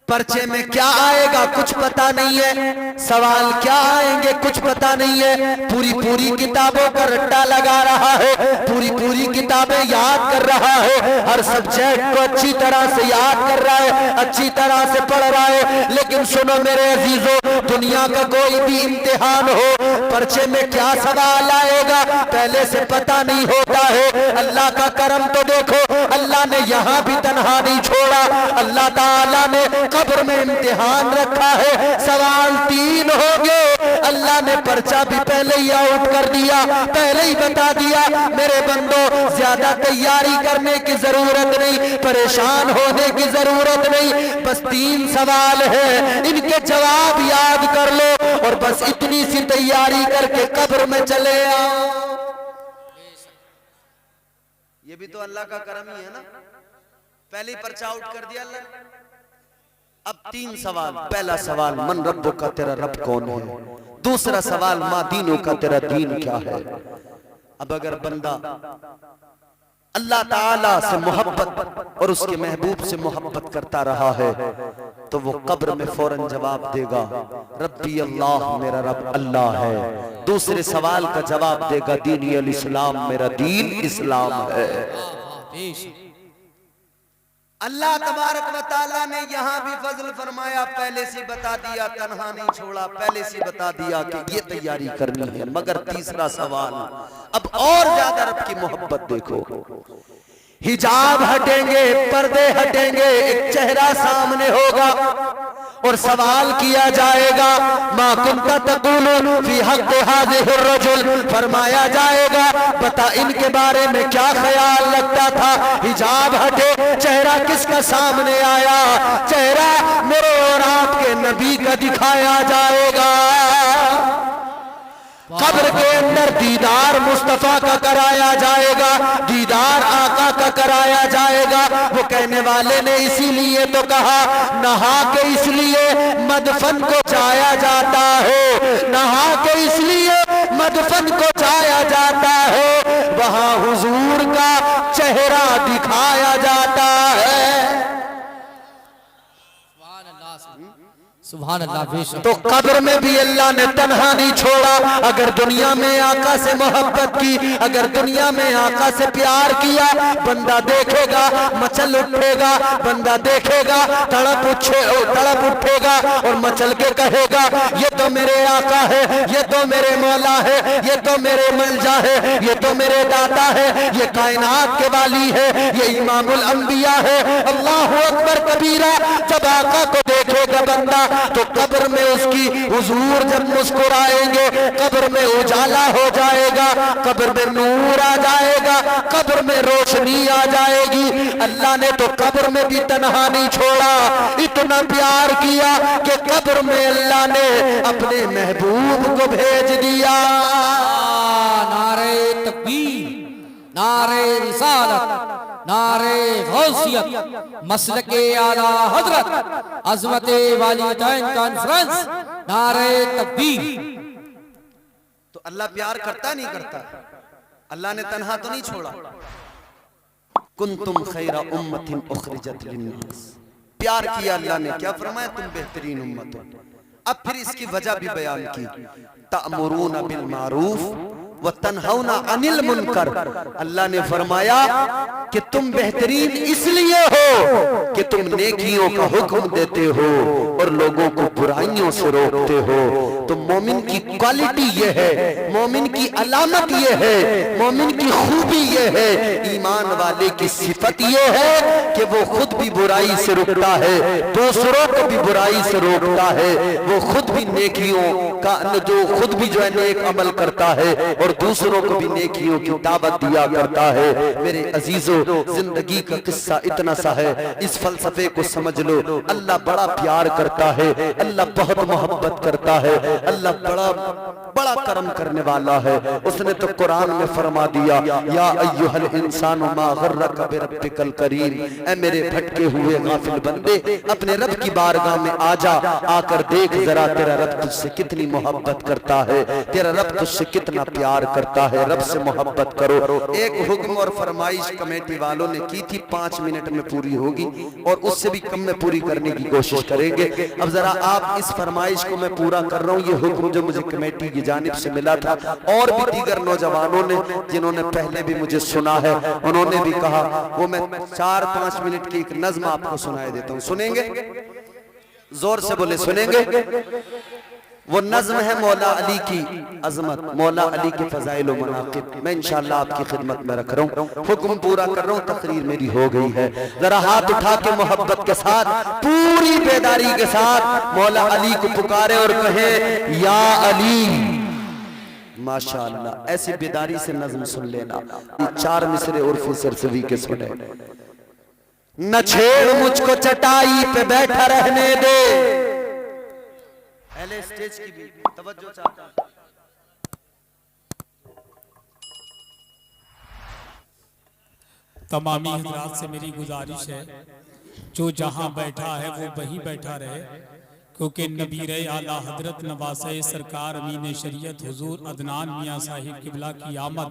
पर्चे में क्या आएगा कुछ पता नहीं है, सवाल क्या आएंगे कुछ पता नहीं है, पूरी पूरी किताबों का रट्टा लगा रहा है, पूरी पूरी किताबें याद कर रहा है, हर सब्जेक्ट को अच्छी तरह से याद कर रहा है, अच्छी तरह से पढ़ रहा है। लेकिन सुनो मेरे अजीजों, दुनिया का कोई भी इम्तिहान हो, पर्चे में क्या सवाल आएगा पहले से पता नहीं होता है। अल्लाह का करम तो देखो, अल्लाह ने यहाँ भी तन्हा नहीं छोड़ा, अल्लाह ताला ने कब्र में इम्तिहान रखा है। सवाल 3 होंगे, अल्लाह ने पर्चा भी पहले ही आउट कर दिया, पहले ही बता दिया। मेरे बंदो, ज्यादा तैयारी करने की जरूरत नहीं, परेशान होने की जरूरत नहीं, बस 3 सवाल है, इनके जवाब याद कर लो और बस इतनी सी तैयारी करके कब्र में चले आओ। ये भी तो अल्लाह का करम ही है ना, पहले ही पर्चा आउट कर दिया अल्लाह ने। अब 3 सवाल, पहला सवाल मन रब्बो का, तेरा रब कौन है? दूसरा सवाल मा दीनों का, तेरा दीन क्या है? अब अगर बंदा अल्लाह ताला से मोहब्बत और उसके महबूब से मोहब्बत करता रहा है तो वो कब्र में फौरन जवाब देगा रब्बी अल्लाह, मेरा रब अल्लाह है। दूसरे सवाल का जवाब देगा दीनी अल इस्लाम, मेरा दीन इस्लाम है। अल्लाह तबारक व तआला ने यहाँ भी फजल फरमाया, पहले से बता दिया, तन्हा नहीं छोड़ा, पहले से बता दिया कि ये तैयारी करनी है। मगर तीसरा सवाल, अब और ज्यादा रब की मोहब्बत देखो, हिजाब हटेंगे, पर्दे हटेंगे, एक चेहरा सामने होगा और सवाल किया जाएगा मा कुंता तक़ूलू फी हक़्क़ हाज़िहिर रजुल, फरमाया जाएगा बता इनके बारे में क्या ख्याल लगता था। हिजाब हटे, चेहरा किसका सामने आया? चेहरा मेरे और आपके नबी का दिखाया जाएगा। कब्र के अंदर दीदार मुस्तफा का कराया जाएगा, दीदार आका का कराया जाएगा। वो कहने वाले ने इसीलिए तो कहा नहा के इसलिए मदफन को जाया जाता है, नहा के इसलिए मदफन को जाया जाता है, वहां हुजूर का चेहरा दिखाया जाता है। सुभान अल्लाह। बेशक तो कब्र में भी अल्लाह ने तन्हा नहीं छोड़ा। अगर दुनिया में आका से मोहब्बत की, अगर दुनिया में आका से प्यार किया, बंदा देखेगा मचल उठेगा, बंदा देखेगा तड़प उठेगा और मचल के कहेगा ये तो मेरे आका है, ये तो मेरे मौला है, ये तो मेरे मलजा है, ये तो मेरे दाता है, ये कायनात के वाली है, ये इमामुल अंबिया है। अल्लाह अकबर कबीरा। जब आका को देखेगा बंदा तो कब्र में उसकी हुजूर जब मुस्कुराएंगे, कब्र में उजाला हो जाएगा, कब्र में नूर आ जाएगा, कब्र में रोशनी आ जाएगी। अल्लाह ने तो कब्र में भी तन्हा नहीं छोड़ा, इतना प्यार किया कि कब्र में अल्लाह ने अपने महबूब को भेज दिया। नारे तकबीर, नारे रिसालत, नारे गौसियत, मसलके आला हजरत, अज़मते वालिदैन कॉन्फ्रेंस, नारे तकबीर। तो अल्लाह प्यार करता नहीं करता? अल्लाह ने तन्हा तो नहीं छोड़ा। कुंतुम खैरा उम्मतिन उखरिजत लिन्नास, प्यार किया अल्लाह ने, क्या फरमाया? तुम बेहतरीन उम्मत हो। अब फिर इसकी वजह भी बयान की, तअमुरूना बिल मारूफ व तनहौना अनिल मुनकर। अल्लाह ने फरमाया कि तुम बेहतरीन इसलिए हो कि तुम नेकियों का हुक्म देते हो और लोगों को बुराइयों से रोकते हो। तो मोमिन की क्वालिटी ये है, मोमिन की अलामत ये है, मोमिन की खूबी ये है, ईमान वाले की सिफत ये है कि वो खुद भी बुराई से रुकता है, दूसरों को भी बुराई से रोकता है, वो खुद भी नेकियों का जो खुद भी जो है नेक अमल करता है और दूसरों को भी नेकियों की दावत दिया करता है। मेरे अजीजों, जिंदगी का किस्सा इतना सा है, इस फलसफे को समझ लो। अल्लाह बड़ा प्यार करता है, अल्लाह बहुत मोहब्बत करता है, अल्लाह बड़ा बड़ा करम करने वाला है। उसने तो कुरान में फरमा दिया, या अय्युहल इंसानु मा गर्रका बिरब्बिकल करीम, ऐ मेरे भटके हुए गाफिल बंदे, अपने रब की बारगाह में आजा, आकर देख जरा तेरा रब तुझसे कितनी मोहब्बत करता है, तेरा रब तुझसे कितना प्यार करता है। रब से मोहब्बत करो। एक हुक्म और फरमाइश कमेटी वालों ने की थी, 5 मिनट में पूरी होगी और उससे भी कम में पूरी करने की कोशिश करेंगे। अब जरा आप इस फरमाइश को मैं पूरा कर रहा हूँ। ये हुक्म जो मुझे कमेटी की जानिब से मिला था, और भी दीगर नौजवानों ने जिन्होंने पहले भी मुझे सुना है, उन्होंने भी कहा, वो मैं 4-5 मिनट की एक नज्म आपको सुनाए देता हूँ। सुनेंगे? जोर से बोले, सुनेंगे? वो नज्म है मौला अली की अजमत, मौला अली के फजाइल व मनाकिब। मैं इंशाअल्लाह आपकी खिदमत में रख रहा हूँ, हुक्म पूरा कर रहा हूँ, तकरीर मेरी हो गई है। जरा हाथ उठा के मोहब्बत के साथ, पूरी बेदारी के साथ मौला अली को पुकारे और कहे, या अली। माशाअल्लाह, ऐसी बेदारी से नज्म सुन लेना। ये 4 मिसरे उर्फी सरसवी के सुने। न छेड़ मुझको चटाई पे बैठा रहने दे। पहले स्टेज की भी तवज्जो चाहता हूं। तमामी हजरात से मेरी गुजारिश है, जो जहां बैठा है वो वहीं बैठा रहे, क्योंकि नबीर आला हजरत नवासे सरकार अमीन शरीयत हुजूर अदनान मियाँ साहिब किबला की आमद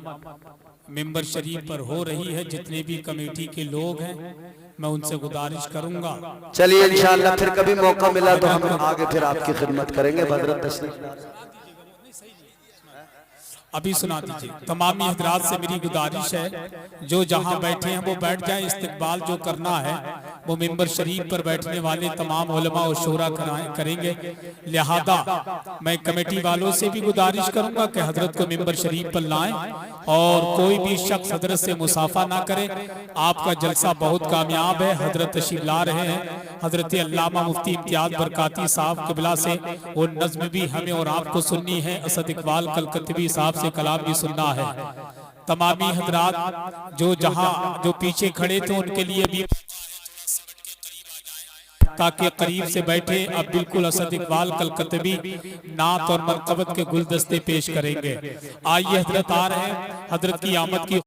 मिंबर शरीफ पर हो रही है। जितने भी कमेटी के लोग हैं, मैं उनसे गुजारिश करूंगा। चलिए इंशाअल्लाह फिर कभी मौका मिला तो हम आगे फिर आपकी खिदमत करेंगे। हजरत तशरीफ अभी सुना दीजिए। तमामी हजरात से मेरी गुजारिश है, जो जहां बैठे हैं वो बैठ जाएं। इस्तकबाल जो करना है वो मिंबर शरीफ पर बैठने वाले तमाम उलमा और शोरा करेंगे। लिहाजा मैं कमेटी वालों से भी गुजारिश करूंगा कि हजरत को मिंबर शरीफ पर लाएं और कोई भी शख्स हजरत से मुसाफा ना करे। आपका जलसा बहुत कामयाब है। हजरत तशरीफ ला रहे हैं, हजरत अल्लामा मुफ्ती इम्तियाज बरकाती साहब किबला से वो नज्म भी हमें और आपको सुननी है। असद इकबाल कलकत्वी साहब से कलाम भी सुनना है। तमामी हजरात जो जो पीछे खड़े थे उनके लिए भी, ताकि करीब से बैठे। अब बिल्कुल असद इकबाल कलकत्वी नात और मरकबत के गुलदस्ते पेश करेंगे। आइए हजरत आ रहे हैं, हजरत की आमद की